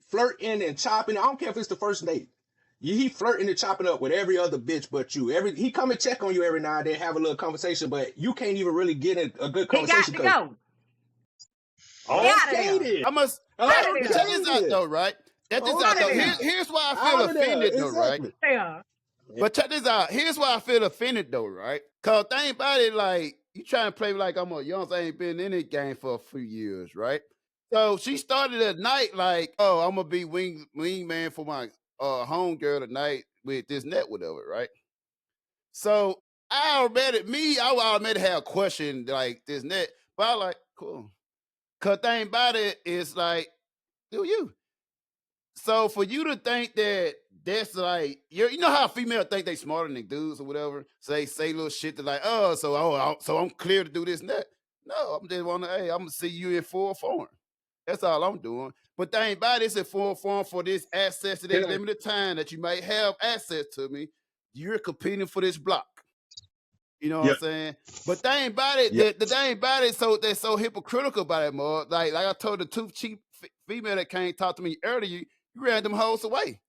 flirting and chopping. I don't care if it's the first date. He flirting and chopping up with every other bitch but you. He come and check on you every now and then, have a little conversation, but you can't even really get a good conversation. He got to go. Okay, I must check this out though, right? Check this out though. Here's why I feel offended though, right? Yeah. But check this out. Here's why I feel offended though, right? Cause think about it, like you trying to play like I'm a young, I ain't been in this game for a few years, right? So she started at night like, oh, I'm gonna be wingman for my homegirl tonight with this net, whatever, right? So I automatically have a question like this net, but I like, cool. Cause thing about it is like, do you? So for you to think that that's like, you know how females think they smarter than dudes or whatever. So they say little shit to like, so I'm clear to do this and that. No, I'm just wondering, hey, I'm gonna see you in full form. That's all I'm doing. But thing about it, it's in full form for this access to this limited time that you might have access to me. You're competing for this block. You know what I'm saying? But thing about it, the thing about it, so they're so hypocritical about it, more. Like I told the two cheap female that came talk to me earlier, you ran them hoes away.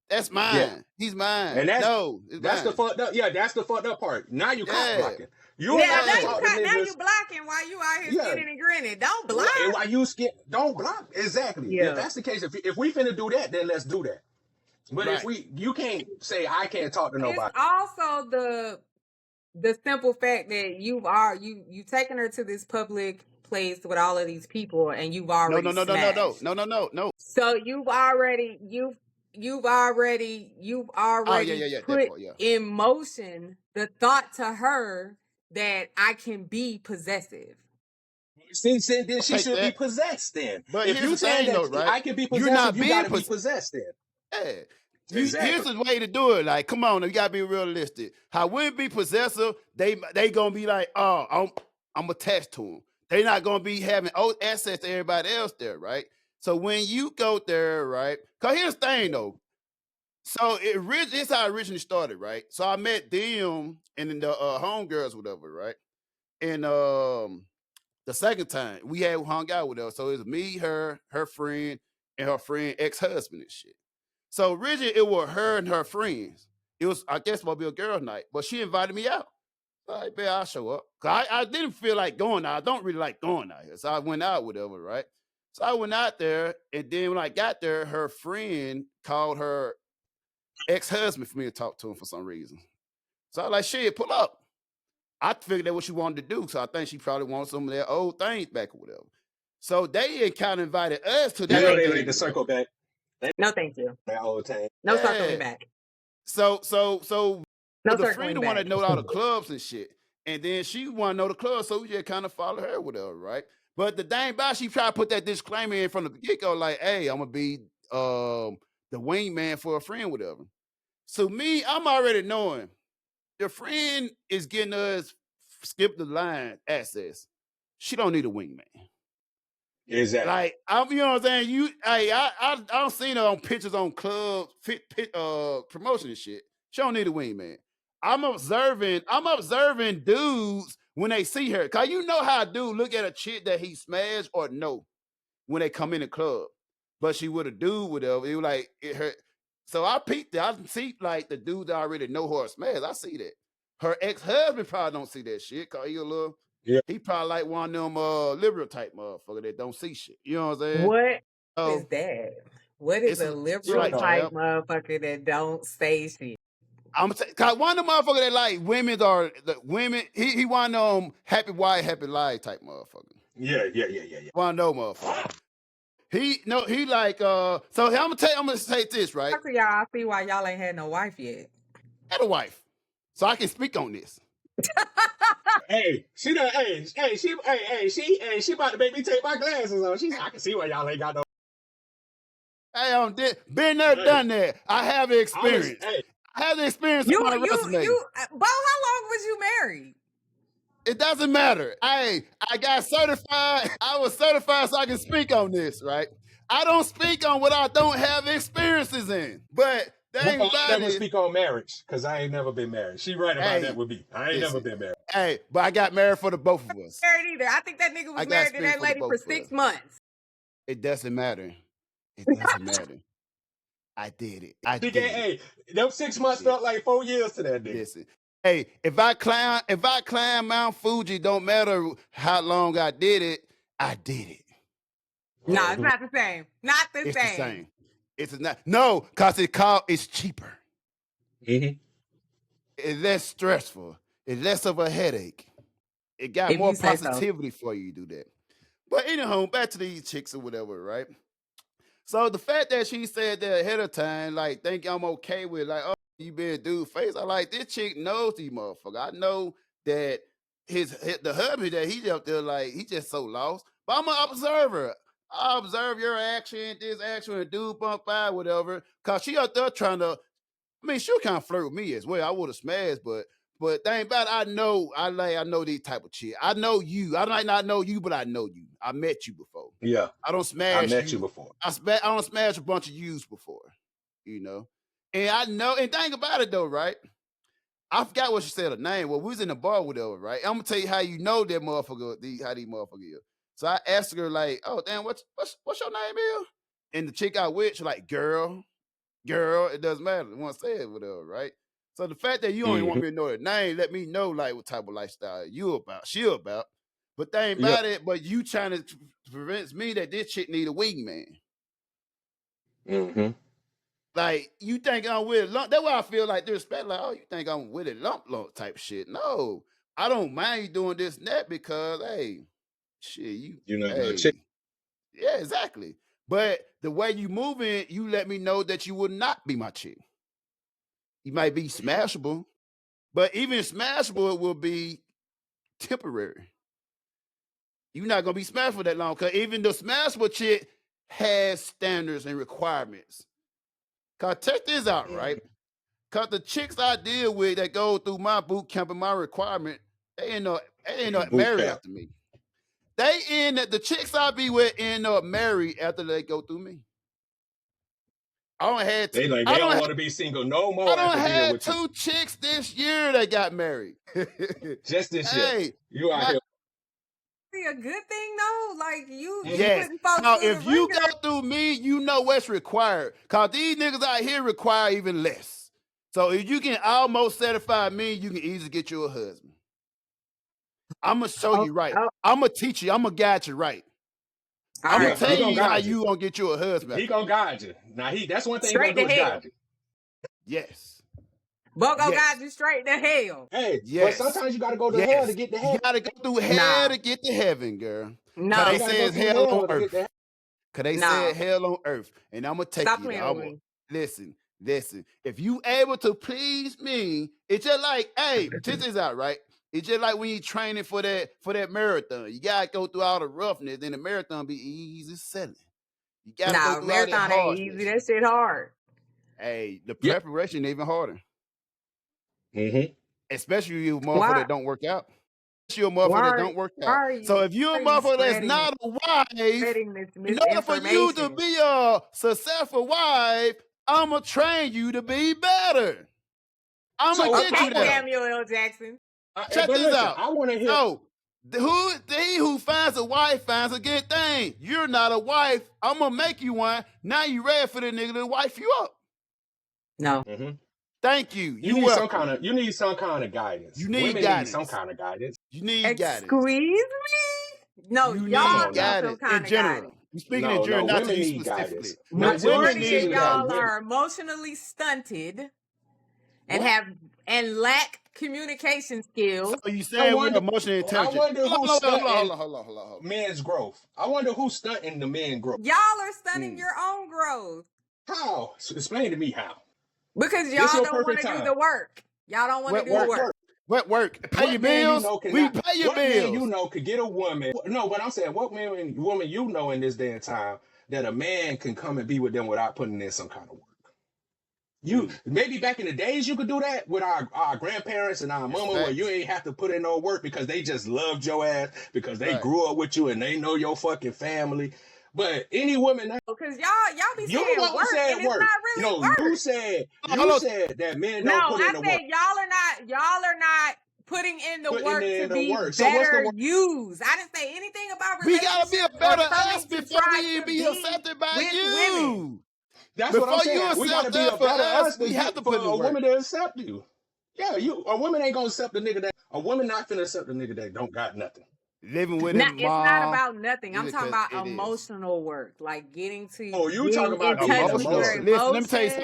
That's mine. Yeah. He's mine. And that's mine. The fucked up. Yeah, that's the fucked up part. Now you cock blocking. Now you blocking while you out here skinning and grinning. Don't block. While you don't block. Exactly. Yeah. If that's the case, if we finna do that, then let's do that. But if you can't say I can't talk to nobody. It's also the simple fact that you taking her to this public place with all of these people and you've already no. So you've already put in motion the thought to her that I can be possessive. See, then she should be possessed then. But if you say that I can be possessed, you gotta be possessed then. Yeah. Here's the way to do it. Like, come on, you gotta be realistic. How women be possessive, they gonna be like, oh, I'm attached to them. They're not gonna be having access to everybody else there, right? So when you go there, right? Cause here's the thing though. So it's how it originally started, right? So I met them and the homegirls, whatever, right? And the second time we had hung out with her. So it was me, her friend, and her friend ex-husband and shit. So originally it was her and her friends. It was, I guess, supposed to be a girl night, but she invited me out. So I bet I'll show up. Cause I didn't feel like going out. I don't really like going out here. So I went out with her, right? So I went out there, and then when I got there, her friend called her ex-husband for me to talk to him for some reason. So I was like, shit, pull up. I figured that's what she wanted to do. So I think she probably wants some of their old things back or whatever. So they kind of invited us to that. They like to circle back. No, thank you. That old thing. No circling back. So No the circling friend want to back. know all the clubs and shit, and then she want to know the clubs, so we just kind of follow her with her, right? But the thing about she try to put that disclaimer in from the get go, like, hey, I'm gonna be the wingman for a friend, whatever. So me, I'm already knowing the friend is getting us skip the line access. She don't need a wingman. Exactly. Like I'm, you know what I'm saying? I don't see her on pictures on clubs, promotion and shit. She don't need a wingman. I'm observing dudes when they see her. Cause you know how a dude look at a chick that he smashed or no when they come in the club. But she with a dude with her, it was like it hurt. So I peeped it. I see like the dude that already know her smash. I see that. Her ex-husband probably don't see that shit. Cause he a little he probably like one of them liberal type motherfucker that don't see shit. You know what I'm saying? What So is that? What is a liberal type motherfucker that don't say shit? I'm cause one of the motherfuckers that like women. He one of them happy wife, happy life type motherfucker. Yeah. One of those motherfuckers. He like so I'm gonna say this, right? Talk to y'all, I see why y'all ain't had no wife yet. I had a wife. So I can speak on this. She about to make me take my glasses off. She said, I can see why y'all ain't got no. Hey, been there, done that. I have experience. I have the experience on my resume. Bo, how long was you married? It doesn't matter. I got certified. I was certified so I can speak on this, right? I don't speak on what I don't have experiences in. But I never speak on marriage because I ain't never been married. She right about that with me. I ain't never been married. Hey, but I got married for the both of us. Married either. I think that nigga was married to that lady for 6 months. It doesn't matter. It doesn't matter. I did it. Hey, them 6 months felt like 4 years to that nigga. Listen. Hey, if I climb Mount Fuji, don't matter how long I did it, I did it. No, it's not the same. Not the It's same. The same. It's not. No, cause it's cheaper. Mm-hmm. It's less stressful. It's less of a headache. It got more positivity for you to do that. But anyhow, back to these chicks or whatever, right? So the fact that she said that ahead of time, like, think I'm okay with, like, oh, you been dude face. I like this chick knows these motherfuckers. I know that the hubby that he's up there, like, he just so lost. But I'm an observer. I observe your action, this action, and dude bump by, whatever. Cause she up there trying to, I mean, she'll kind of flirt with me as well. I would have smashed, but thing about it, I know these type of shit. I know you. I might not know you, but I know you. I met you before. Yeah. I don't smash. I met you before. I don't smash a bunch of yous before. You know, and I know. And think about it though, right? I forgot what she said her name. Well, we was in the bar with her, right? I'm gonna tell you how you know that motherfucker. How these motherfuckers is. So I asked her like, "Oh damn, what's your name is?" And the chick I with, she like, girl, it doesn't matter. I want to say it with her, right? So the fact that you only want me to know her name, let me know like what type of lifestyle you about, she about. But they ain't about it. But you trying to prevent me that this chick need a wingman. Mm-hmm. Like you think I'm with a lump. That's why I feel like disrespect. Like, oh, you think I'm with a lump type shit. No, I don't mind you doing this and that because hey, shit, you're not gonna chick. Yeah, exactly. But the way you moving, you let me know that you would not be my chick. You might be smashable, but even smashable will be temporary. You're not gonna be smashable that long because even the smashable chick has standards and requirements. Cause check this out, right? Cause the chicks I deal with that go through my boot camp and my requirement, they end up married after me. The chicks I be with end up married after they go through me. I don't have they don't want to be single no more. I don't have 2 chicks this year that got married. Just this year. You out here. Be a good thing though. Like you now if you go through me, you know what's required. Cause these niggas out here require even less. So if you can almost satisfy me, you can easily get you a husband. I'm gonna show you right. I'm gonna teach you. I'm gonna guide you right. I'm gonna tell you how you gonna get you a husband. He gonna guide you. Now that's one thing he gonna do is guide you. Yes. But gonna guide you straight to hell. Hey, but sometimes you gotta go to hell to get to heaven. You gotta go through hell to get to heaven, girl. No. Cause they say it's hell on earth. Cause they said hell on earth. And I'm gonna take you there. Listen, Listen, if you able to please me, it's just like, hey, check this out, right? It's just like when you training for that marathon. You gotta go through all the roughness, then the marathon be easy selling. You gotta go Nah, through all that marathon ain't easy. harshness. That shit hard. Hey, the Yeah. preparation even harder. Mm-hmm. Especially you motherfucker Why? that don't work out. Especially a motherfucker Why that are, don't work why out. are you, So if you're why a are you motherfucker that's not a wife, spreading this in order for you to misinformation? be a successful wife, I'ma train you to be better. I'ma So, get you there. Samuel L. Jackson. Check but this listen, out. I want to hear. So, he who finds a wife finds a good thing. You're not a wife. I'm gonna make you one. Now you ready for the nigga to wife you up. No. Mm-hmm. Thank you. You need some kind of guidance. You need Women guidance. need some kind of guidance. You need guidance. Excuse me? No, You y'all need need some guidance kind in of general. guidance. I'm speaking in general, not to women you need specifically. guidance. But women Majority need of y'all guidance. are emotionally stunted and lack communication skills. So you saying we're emotionally intelligent? I wonder who's stunting hold on. men's growth. I wonder who's stunting the men growth. Y'all are stunting your own growth. How? So explain to me how. Because y'all don't want to do the work. Y'all don't want to do the work. What work? Pay your bills? We pay your bills. What man you know could get a woman? No, but I'm saying, what woman you know in this day and time that a man can come and be with them without putting in some kind of work? Maybe back in the days you could do that with our grandparents and our mama, where you ain't have to put in no work because they just loved your ass because they grew up with you and they know your fucking family. But any woman now, because y'all be saying work, and it's not really no, work. you said that men don't put in the work. No, I said y'all are not putting in the work to be better So used. I didn't say anything about relationships. We gotta be a better ass before we be accepted by you. Women. That's what I'm saying. We gotta be a better ass. We have to put in the work. A woman to accept you. Yeah, a woman ain't gonna accept a nigga that. A woman not finna accept a nigga that don't got nothing. Living with him, it's not about nothing. I'm talking about emotional is. work, like getting to. Oh, you talking about in touch with your emotions. Listen,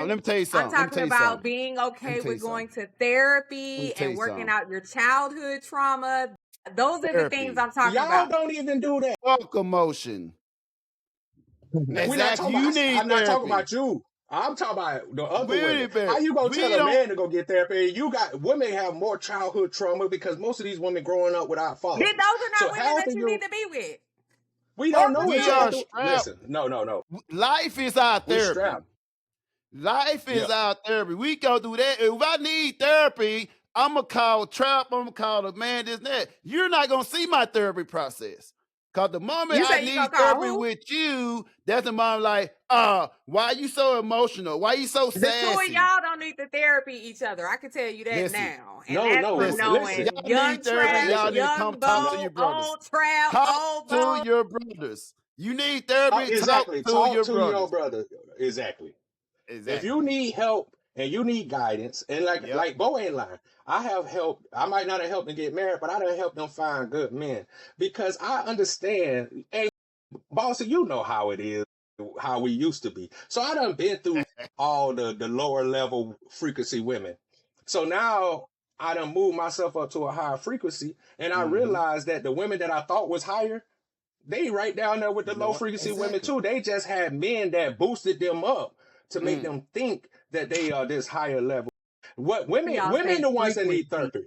let me tell you something. I'm talking about being okay with going to therapy and working out your childhood trauma. Those are the things I'm talking about. Y'all don't even do that. Fuck emotion. Exactly. I'm not talking about you. I'm talking about the other women. How you gonna tell a man to go get therapy? You got women have more childhood trauma because most of these women growing up without fathers. Those are not women that you need to be with. We don't know we are strapped. Listen, no. Life is our therapy. Life is our therapy. We go through that. If I need therapy, I'm gonna call Trap. I'm gonna call the man. This and that. You're not gonna see my therapy process. Cause the moment I need therapy with you, that's the moment like, why you so emotional? Why you so sassy? The two of y'all don't need to therapy each other. I can tell you that now. And listen. Young Trap, y'all need to young talk to your brothers. old Trap, talk to your brothers. You need therapy. Exactly. Talk to your brother. Exactly. If you need help and you need guidance, and like Bo ain't lying, I have helped. I might not have helped them get married, but I done helped them find good men because I understand. Hey, bossy, you know how it is, how we used to be. So I done been through all the lower level frequency women. So now I done moved myself up to a higher frequency, and I realized that the women that I thought was higher, they right down there with the low frequency women too. They just had men that boosted them up to make them think that they are this higher level. What women the ones that need therapy.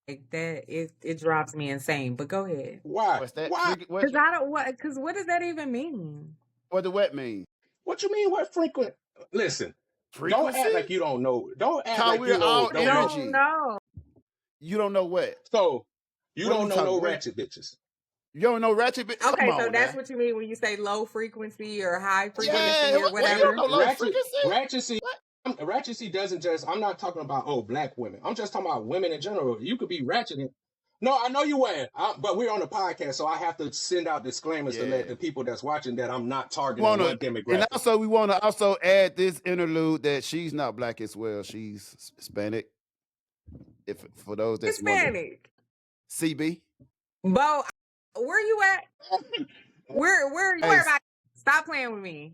Like that, it drives me insane. But go ahead. Why? What's that? Why? Because I don't what. Because what does that even mean? What does what mean? What you mean? What frequent? Listen. Frequency? Don't act like you don't know. Don't act like you know. Don't know. You don't know what? So you don't know no ratchet bitches. You don't know ratchet bitches? Okay, so that's what you mean when you say low frequency or high frequency or whatever. You don't know low frequency? Ratchetcy doesn't just. I'm not talking about black women. I'm just talking about women in general. You could be ratcheting. No, I know you weren't, but we're on a podcast, so I have to send out disclaimers to let the people that's watching that I'm not targeting one demographic. And also, we want to also add this interlude that she's not black as well. She's Hispanic. If for those that's Hispanic. CB. Bo, where you at? Where you at? Stop playing with me.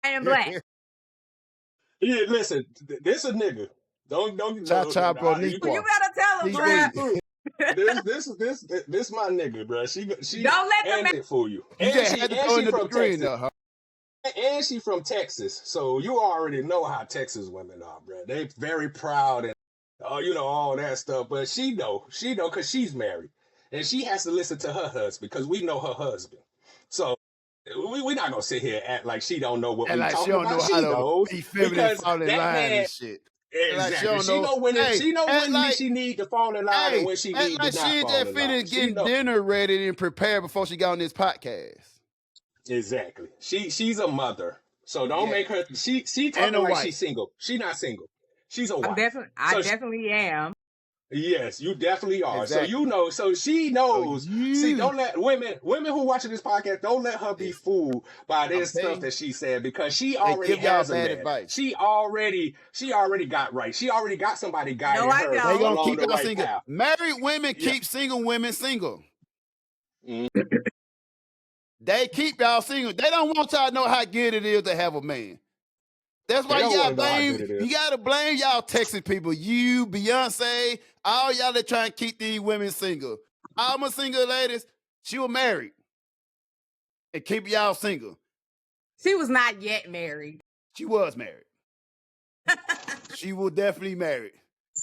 I am black. Yeah, listen, this a nigga. Don't cha bro. You gotta tell him, bro. This my nigga, bro. She don't let them it for you. You just had to throw in the green, And she from Texas, so you already know how Texas women are, bro. They very proud and all that stuff. But she know because she's married, and she has to listen to her husband because we know her husband. So we not gonna sit here and act like she don't know what And we like she talking don't know about. She how to knows be feminine, because fall in that line man. and shit. Like Exactly. she know when hey, she know when like, she need to fall in line and when she act need like to she not ain't fall just in line. finished She getting know dinner ready and prepared before she got on this podcast. exactly. She's a mother, so don't Yeah. make her. She And talking a like wife. she's single. She not single. She's a I wife. definitely am. Yes, you definitely are. Exactly. So you know. So she knows. See, don't let women who watching this podcast, don't let her be fooled by this stuff that she said because she already give y'all has a bad man. advice. She already got right. She already got somebody guiding No, I her They don't. gonna along keep the y'all right single. path. Married women Yeah. keep single women single. Mm. They keep y'all single. They don't want y'all to know how good it is to have a man. That's why They don't y'all wanna know how blame. good it is. You gotta blame y'all Texas people. You, Beyonce, all y'all that trying to keep these women single. All my single ladies, she was married and keep y'all single. She was not yet married. She was married. She was definitely married.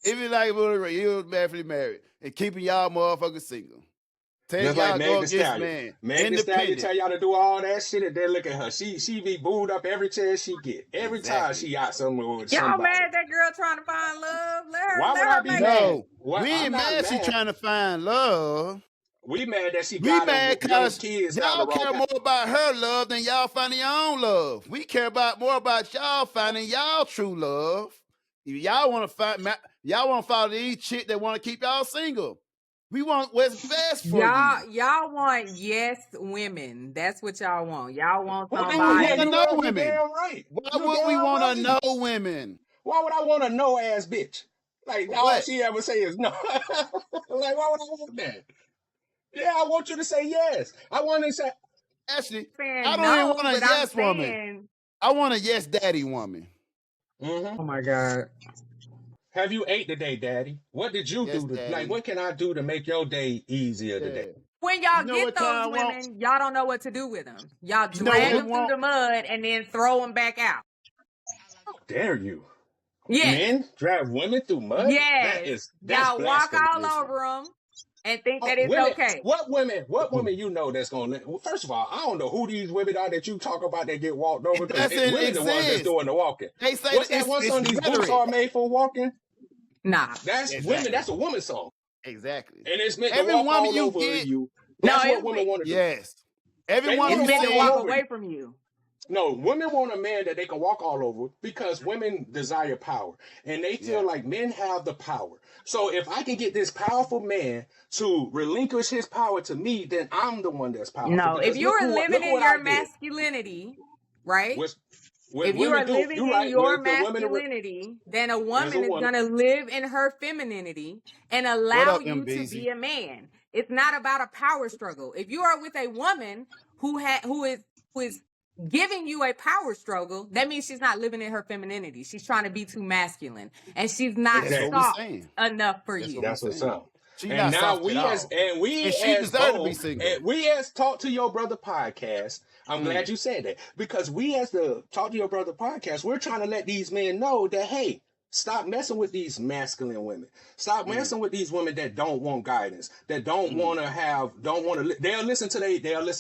If you like, he was definitely married and keeping y'all motherfuckers single. Tell Just y'all like go Meg Thee against Stallion. man. Meg Thee Stallion Independent. tell y'all to do all that shit and then look at her. She be booed up every chance she get. Every time Exactly. she out somewhere with Y'all somebody. mad at that girl trying to find love? Why would I be make mad? No, What? we I'm ain't not mad she mad. trying to find love. We mad that she We got mad young because kids down y'all the wrong care path. more about her love than y'all finding your own love. We care more about y'all finding y'all true love. If y'all want to follow these chicks that want to keep y'all single. We want what's best for you. Y'all want yes women. That's what y'all want. Y'all want Well, We somebody. want to know you women. damn right. Why You would we damn want to right. know women? Why would I want a no ass bitch? Like all What? she ever say is no. Like why would I want that? Yeah, I want you to say yes. I want to say. Actually, Saying I don't even no, want a but yes I'm woman. saying, I want a yes daddy woman. Mm-hmm. oh my God. Have you ate today, Daddy? What did you Yes, do? daddy. Like, what can I do to make your day easier today? When y'all You know get what those kind I want? women, y'all don't know what to do with them. Y'all You know drag what we them through want? the mud and then throw them back out. How dare you? Yes. Men drag women through mud? Yes. That's Y'all walk blasphemy. all over them and think that it's Women, okay. what women you know that's gonna let? Well, first of all, I don't know who these women are that you talk about that get walked over It because doesn't women the ones that's exist. doing the walking. They say What's that one song? These boots rhetoric. are made for walking. Nah. That's women. That's a woman song, Exactly. and it's meant to Every walk woman all you over get, you. No, That's what women want to do. yes. Every They woman it's wanna you meant to walk all walk see, over away you. from you. No, women want a man that they can walk all over because women desire power and they feel like men have the power. So if I can get this powerful man to relinquish his power to me, then I'm the one that's powerful. No, if Because you are living look in what your I did. masculinity, right? What If you women are do, living you're in right. your The women masculinity, then a as a woman is woman. going to live in her femininity and what allow up, you to MBZ? be a man. It's not about a power struggle. If you are with a woman who is giving you a power struggle, that means she's not living in her femininity. She's trying to be too masculine, and she's not That's what Exactly. we soft saying. enough for That's you. what we That's what's saying. up. She's And not now soft at all. we And she as deserves to be both single. and we as Talk to Your Brother podcast. I'm glad you said that because we as the Talk to Your Brother podcast, we're trying to let these men know that hey, stop messing with these masculine women. Stop messing with these women that don't want guidance, that don't want to they'll listen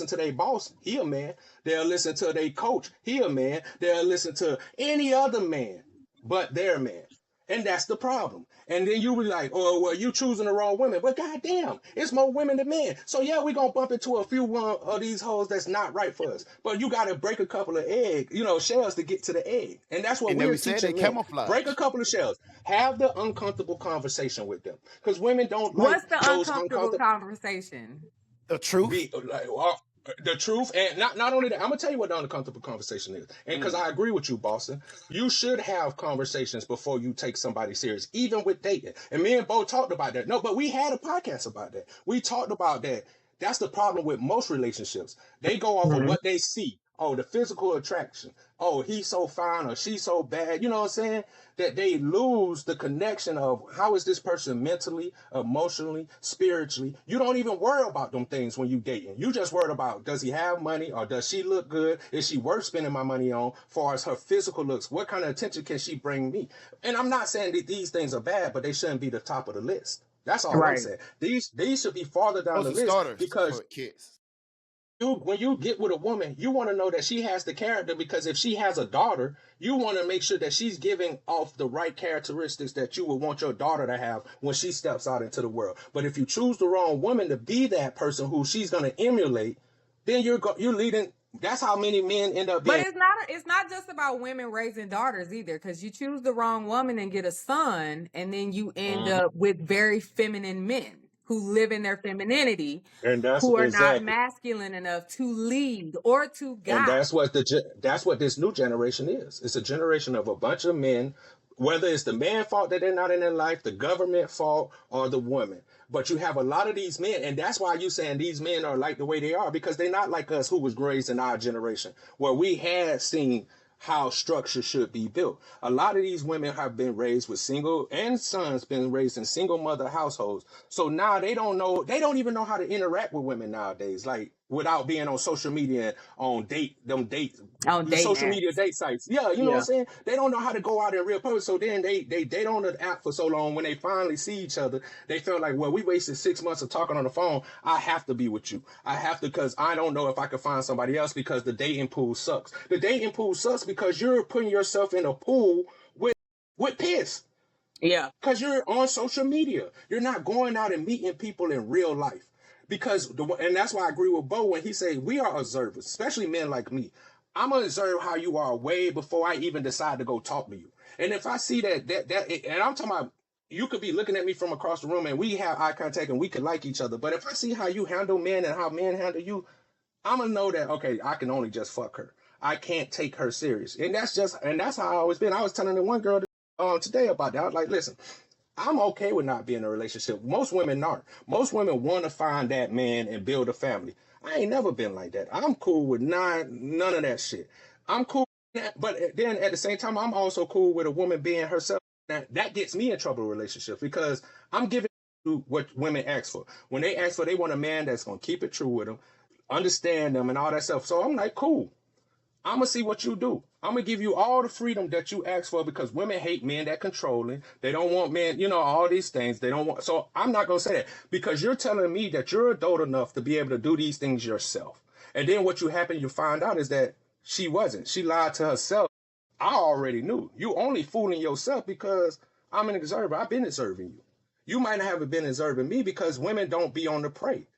to their boss, he a man. They'll listen to their coach, he a man. They'll listen to any other man but their man. And that's the problem. And then you be like, oh, well, you choosing the wrong women. But goddamn, it's more women than men. So yeah, we gonna bump into a few of these hoes that's not right for us. But you gotta break a couple of shells to get to the egg. And that's what we're teaching men. Camouflage. Break a couple of shells. Have the uncomfortable conversation with them. Because women don't like What's the those uncomfortable conversation? The truth. The truth, and not only that, I'm gonna tell you what the uncomfortable conversation is. And because I agree with you, Boston, you should have conversations before you take somebody serious, even with dating. And me and Bo talked about that. No, but we had a podcast about that. We talked about that. That's the problem with most relationships. They go off of what they see Oh, the physical attraction. Oh, he's so fine or she's so bad. You know what I'm saying? That they lose the connection of how is this person mentally, emotionally, spiritually. You don't even worry about them things when you dating. You just worried about, does he have money or does she look good? Is she worth spending my money on? Far as her physical looks, what kind of attention can she bring me? And I'm not saying that these things are bad, but they shouldn't be the top of the list. That's all I'm saying. These should be farther down the list because kids. When you get with a woman, you want to know that she has the character, because if she has a daughter, you want to make sure that she's giving off the right characteristics that you would want your daughter to have when she steps out into the world. But if you choose the wrong woman to be that person who she's going to emulate, then you're leading. That's how many men end up being. But it's not just about women raising daughters either, because you choose the wrong woman and get a son, and then you end up with very feminine men who live in their femininity, and who are not masculine enough to lead or to guide. And that's what this new generation is. It's a generation of a bunch of men, whether it's the man's fault that they're not in their life, the government fault, or the woman. But you have a lot of these men, and that's why you saying these men are like the way they are, because they're not like us who was raised in our generation, where we had seen how structure should be built. A lot of these women have been raised with single, and sons been raised in single mother households. So now they don't even know how to interact with women nowadays, like without being on social media and on social media date sites. Yeah, you know what I'm saying? They don't know how to go out in real public. So then they date on the app for so long. When they finally see each other, they feel like, well, we wasted 6 months of talking on the phone. I have to be with you. I have to, because I don't know if I could find somebody else, because the dating pool sucks. The dating pool sucks because you're putting yourself in a pool with piss. Yeah. Because you're on social media. You're not going out and meeting people in real life. And that's why I agree with Bo when he say we are observers, especially men like me. I'm gonna observe how you are way before I even decide to go talk to you. And if I see that and I'm talking about, you could be looking at me from across the room and we have eye contact and we could like each other. But if I see how you handle men and how men handle you, I'm gonna know that, okay, I can only just fuck her. I can't take her serious. And that's how I always been. I was telling the one girl today about that. I was like, listen, I'm okay with not being in a relationship. Most women aren't. Most women want to find that man and build a family. I ain't never been like that. I'm cool with none of that shit. I'm cool with that, but then at the same time, I'm also cool with a woman being herself. That gets me in trouble in relationships, because I'm giving you what women ask for. When they ask for, they want a man that's going to keep it true with them, understand them, and all that stuff. So I'm like, cool. I'm going to see what you do. I'm going to give you all the freedom that you ask for, because women hate men that controlling. They don't want men, all these things. They don't want. So I'm not going to say that, because you're telling me that you're adult enough to be able to do these things yourself. And then what you find out is that she wasn't. She lied to herself. I already knew. You only fooling yourself because I'm an observer. I've been observing you. You might not have been observing me, because women don't be on the prey.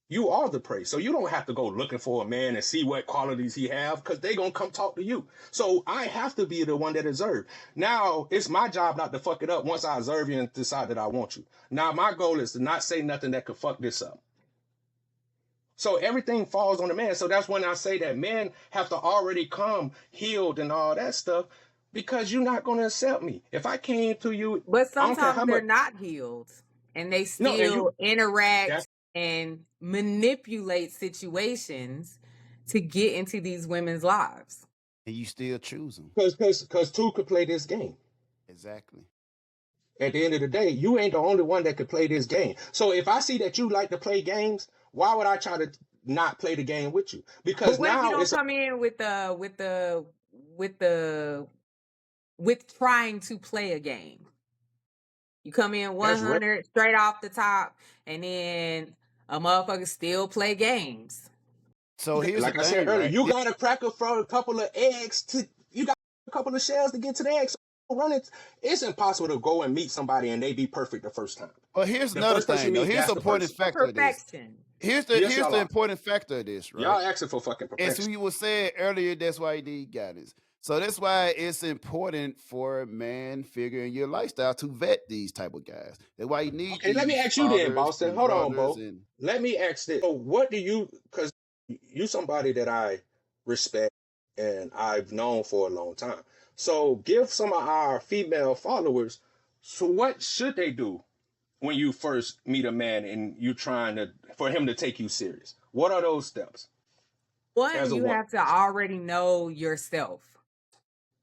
You are the prey. So you don't have to go looking for a man and see what qualities he have, because they're going to come talk to you. So I have to be the one that observes. Now, it's my job not to fuck it up once I observe you and decide that I want you. Now, my goal is to not say nothing that could fuck this up. So everything falls on the man. So that's when I say that men have to already come healed and all that stuff, because you're not going to accept me. If I came to you... But sometimes they're not healed, and they still interact and manipulate situations to get into these women's lives. And you still choose them. Because two could play this game. Exactly. At the end of the day, you ain't the only one that could play this game. So if I see that you like to play games, why would I try to not play the game with you? Because but now if you don't come in with trying to play a game. You come in 100 straight off the top, and then a motherfucker still play games. So here's like the I thing, said earlier, right? you got to crack for a couple of eggs you got a couple of shells to get to the eggs. Run it. It's impossible to go and meet somebody and they be perfect the first time. Well, here's another thing. Here's the important factor of this. Here's the important factor of this, right? Y'all asking for fucking perfection. As we were saying earlier, that's why you need guidance. So that's why it's important for a man figure in your lifestyle to vet these type of guys. That's why you need. Okay, let me ask you then, Boston. Hold on, Bo. Let me ask this. So what do you, because you somebody that I respect and I've known for a long time. So give some of our female followers, so what should they do when you first meet a man and you for him to take you serious? What are those steps? One, as a you woman? have to already know yourself.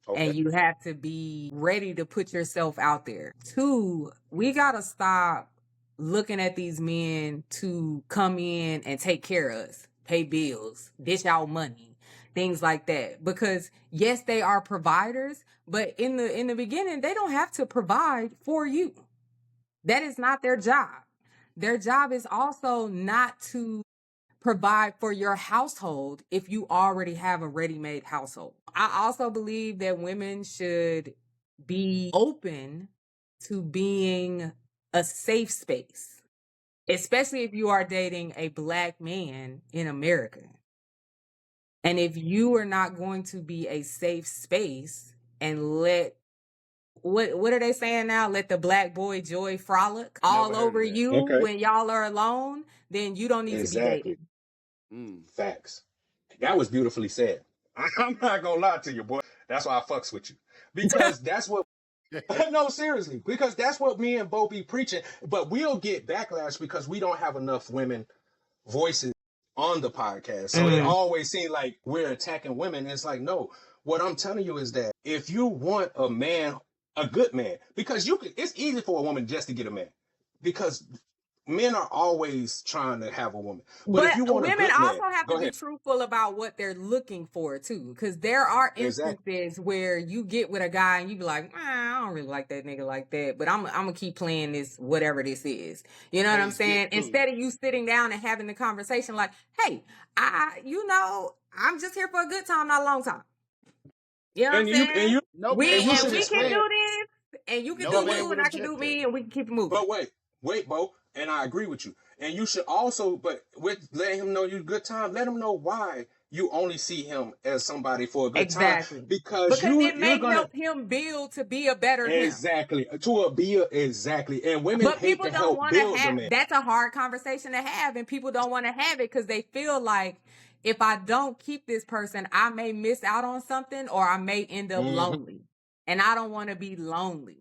Okay. And you have to be ready to put yourself out there. Two, we gotta stop looking at these men to come in and take care of us, pay bills, dish out money, things like that. Because yes, they are providers, but in the beginning, they don't have to provide for you. That is not their job. Their job is also not to provide for your household if you already have a ready-made household. I also believe that women should be open to being a safe space, especially if you are dating a Black man in America. And if you are not going to be a safe space and let what are they saying now? Let the Black boy joy frolic all Never heard of over that. you Okay. when y'all are alone, then you don't need to be dating. Exactly. Mm. Facts. That was beautifully said. I'm not gonna lie to you, boy. That's why I fucks with you. Because that's what no, seriously, because that's what me and Bo be preaching. But we'll get backlash because we don't have enough women voices on the podcast. So it Mm. always seems like we're attacking women. It's like, no, what I'm telling you is that if you want a man, a good man, because it's easy for a woman just to get a man because men are always trying to have a woman. But if But you want a women good man, also have to go be ahead. truthful about what they're looking for too, because there are Exactly. instances where you get with a guy and you be like, I don't really like that nigga like that, but I'm gonna keep playing this whatever this is. You know what But I'm it's get saying? Instead of you sitting down and having the conversation, like, hey, I'm just here for a good time, not a long time. You know what I'm And you and saying? you no We and man you would and should we can reject explain. that. do this, and you can No do But wait, man you, would and I can reject do that. me, and we can keep it moving. but wait, Bo, and I agree with you. And you should also, but with letting him know you good time, let him know why you only see him as somebody for a good time Exactly. because Because it you're may gonna help him build to be a better him. exactly to a be a, exactly. And women But hate people to don't help want to build the have man. that's a hard conversation to have, and people don't want to have it because they feel like if I don't keep this person, I may miss out on something or I may end up Mhm. lonely. And I don't want to be lonely.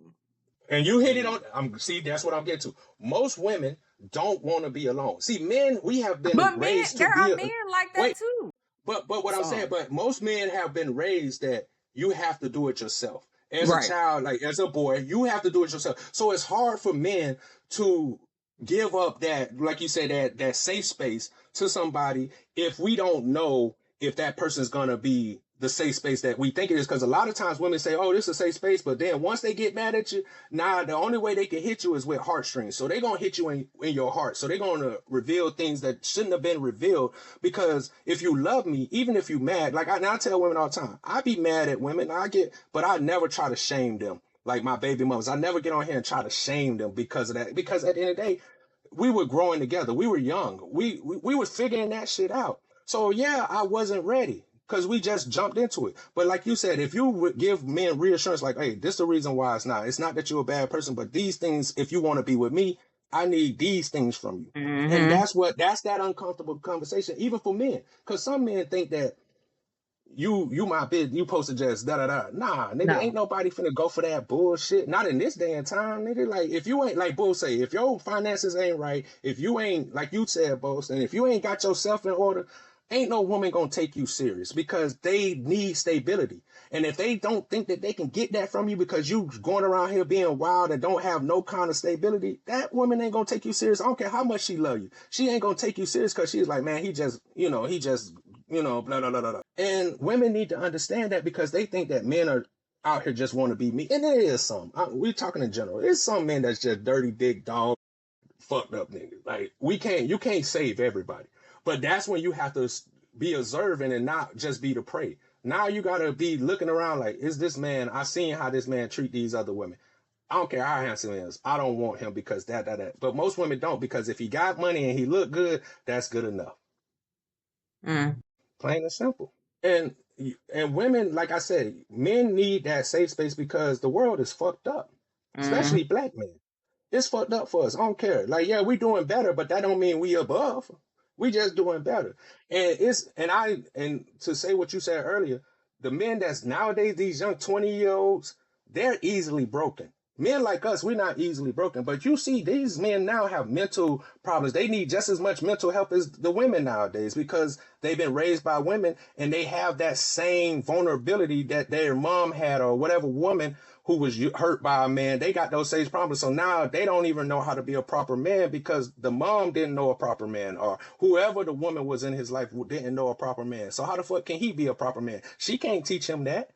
And you hit it Mm. on. See, that's what I'm getting to. Most women don't want to be alone. See, men, we have been But men, raised to there be are a men like that wait. too. But what I'm saying, Some. but most men have been raised that you have to do it yourself. As a Right. child, like as a boy, you have to do it yourself. So it's hard for men to give up that, like you said, that safe space to somebody if we don't know if that person's gonna be the safe space that we think it is. Because a lot of times women say, "Oh, this is a safe space," but then once they get mad at you, nah, the only way they can hit you is with heartstrings. So they're gonna hit you in your heart. So they're gonna reveal things that shouldn't have been revealed. Because if you love me, even if you mad, like I tell women all the time, I be mad at women. But I never try to shame them. Like my baby mothers, I never get on here and try to shame them because of that. Because at the end of the day, we were growing together. We were young. We were figuring that shit out. So yeah, I wasn't ready because we just jumped into it. But like you said, if you would give men reassurance, like, hey, this is the reason why it's not. It's not that you're a bad person, but these things, if you want to be with me, I need these things from you. And Mm-hmm. that's that uncomfortable conversation, even for men. Because some men think that you my bitch, you supposed to just da da da. Nah, nigga, No. ain't nobody finna go for that bullshit. Not in this day and time, nigga. Like if you ain't like Bull say, if your finances ain't right, if you ain't like you said, Boss, and if you ain't got yourself in order, ain't no woman gonna take you serious because they need stability. And if they don't think that they can get that from you because you going around here being wild and don't have no kind of stability, that woman ain't gonna take you serious. I don't care how much she love you. She ain't gonna take you serious because she's like, man, he just blah, blah, blah, blah. And women need to understand that because they think that men are out here just want to be me. And there is some. We're talking in general. There's some men that's just dirty, big dog, fucked up niggas. Like, you can't save everybody. But that's when you have to be observant and not just be the prey. Now you got to be looking around like, is this man, I seen how this man treat these other women. I don't care how handsome he is. I don't want him because that. But most women don't because if he got money and he look good, that's good enough. Mm. Plain and simple. And and women, like I said, men need that safe space because the world is fucked up, Mm. especially black men. It's fucked up for us. I don't care. Like, yeah, we doing better, but that don't mean we above. We just doing better. And to say what you said earlier, the men that's nowadays, these young 20-year-olds, they're easily broken. Men like us, we're not easily broken. But you see, these men now have mental problems. They need just as much mental help as the women nowadays because they've been raised by women and they have that same vulnerability that their mom had or whatever woman who was hurt by a man. They got those same problems. So now they don't even know how to be a proper man because the mom didn't know a proper man or whoever the woman was in his life didn't know a proper man. So how the fuck can he be a proper man? She can't teach him that.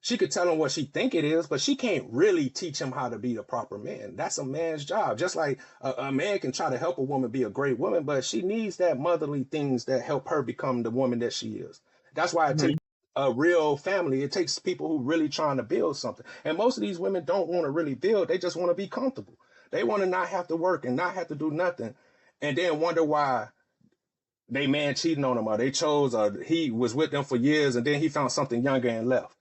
She could tell him what she think it is, but she can't really teach him how to be a proper man. That's a man's job. Just like a man can try to help a woman be a great woman, but she needs that motherly things that help her become the woman that she is. That's why it takes a real family. It takes people who really trying to build something. And most of these women don't want to really build. They just want to be comfortable. They want to not have to work and not have to do nothing and then wonder why they man cheating on them or they chose or he was with them for years and then he found something younger and left.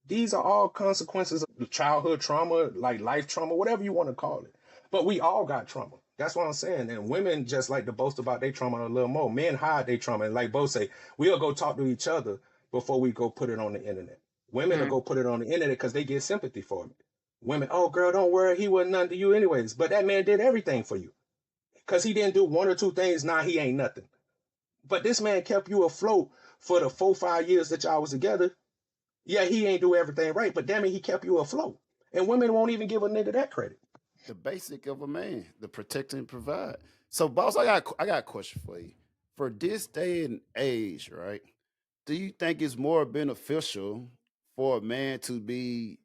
These are all consequences of childhood trauma, like life trauma, whatever you want to call it. But we all got trauma. That's what I'm saying. And women just like to boast about their trauma a little more. Men hide their trauma. And like Bo say, we'll go talk to each other before we go put it on the internet. Women will go put it on the internet because they get sympathy for it. Women, oh, girl, don't worry. He wasn't nothing to you anyways. But that man did everything for you. Because he didn't do one or two things. Nah, he ain't nothing. But this man kept you afloat for the 4-5 years that y'all was together. Yeah, he ain't do everything right, but damn it, he kept you afloat. And women won't even give a nigga that credit. The basic of a man, the protect and provide. So, boss, I got a question for you. For this day and age, right? Do you think it's more beneficial for a man to be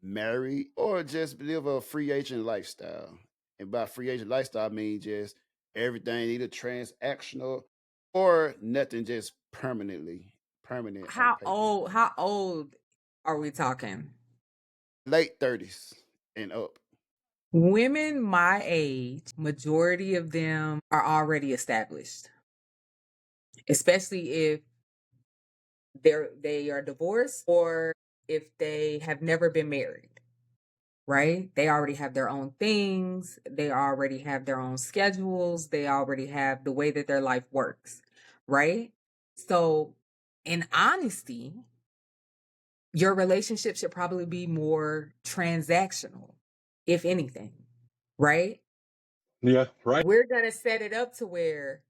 married or just live a free agent lifestyle? And by free agent lifestyle, I mean just everything either transactional or nothing, just permanent. How old are we talking? Late 30s and up. Women my age, majority of them are already established. Especially if they are divorced or if they have never been married. Right? They already have their own things, they already have their own schedules, they already have the way that their life works, right? So, in honesty, your relationship should probably be more transactional, if anything, right? Yeah, right. We're going to set it up to where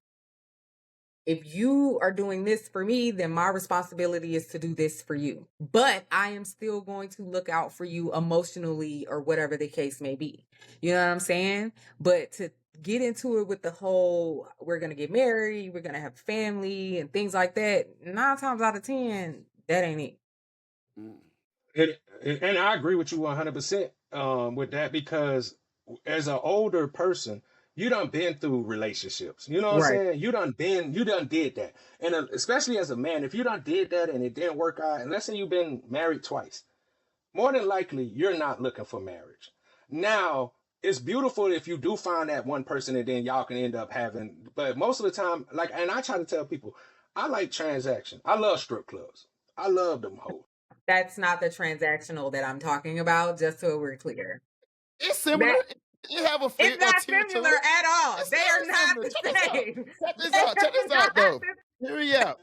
if you are doing this for me, then my responsibility is to do this for you. But I am still going to look out for you emotionally or whatever the case may be. You know what I'm saying? But to get into it with the whole, we're going to get married, we're going to have family and things like that, 9 times out of 10, that ain't it. And I agree with you 100% with that because as an older person, you done been through relationships. You know what I'm saying? You done did that. And especially as a man, if you done did that and it didn't work out, and let's say you've been married twice, more than likely you're not looking for marriage. Now, it's beautiful if you do find that one person and then y'all can end up having, but most of the time, like, and I try to tell people, I like transaction. I love strip clubs. I love them hoes. That's not the transactional that I'm talking about, just so we're clear. It's similar. It have a It's not similar at all. They are not the same. Check this out, though. Hear me out.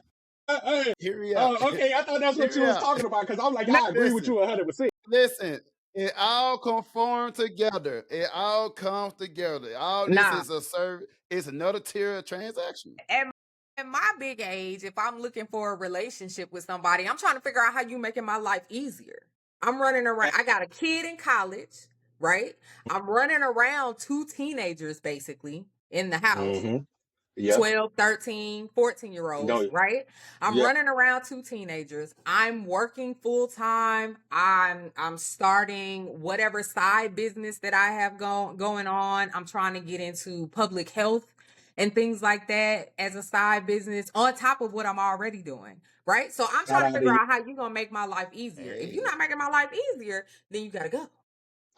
Hear me out. Okay, I thought that's what you was talking about because I'm like, I agree with you 100%. Listen, it all conform together. It all comes together. All this is a service. It's another tier of transaction. At my big age, if I'm looking for a relationship with somebody, I'm trying to figure out how you making my life easier. I'm running around. I got a kid in college, right? I'm running around 2 teenagers basically in the house. Mm-hmm. Yep. 12, 13, 14-year-olds, right? I'm running around 2 teenagers. I'm working full time. I'm starting whatever side business that I have going on. I'm trying to get into public health and things like that as a side business on top of what I'm already doing, right? So I'm trying to figure out how you're going to make my life easier. If you're not making my life easier, then you got to go.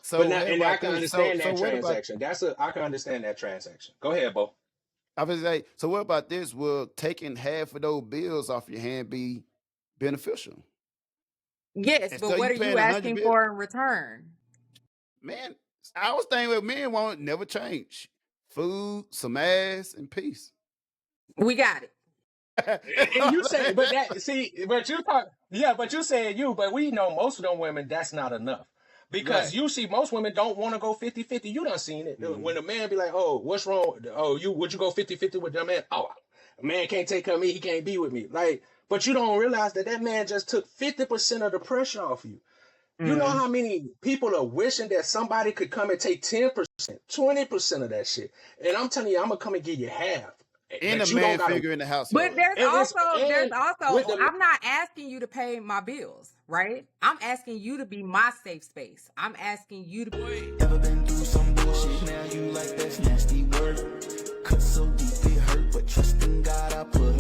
So now, and I can understand that transaction. I can understand that transaction. Go ahead, Bo. I was like, so what about this? Will taking half of those bills off your hand be beneficial? Yes, but what are you asking for in return? Man, I was thinking with men won't never change. Food, some ass, and peace. We got it. And you say, but you said you, but we know most of them women, that's not enough. Because you see, most women don't want to go 50-50. You done seen it. When a man be like, oh, what's wrong? Oh, would you go 50-50 with your man? Oh, a man can't take care of me. He can't be with me. Like, but you don't realize that man just took 50% of the pressure off you. You know how many people are wishing that somebody could come and take 10%, 20% of that shit. And I'm telling you, I'm going to come and give you half. And a man figure in the household. But there's also, I'm not asking you to pay my bills, right? I'm asking you to be my safe space. I'm asking you to be. Ever been through some bullshit, now you like that's nasty word. Cut so deep it hurt, but trust in God I put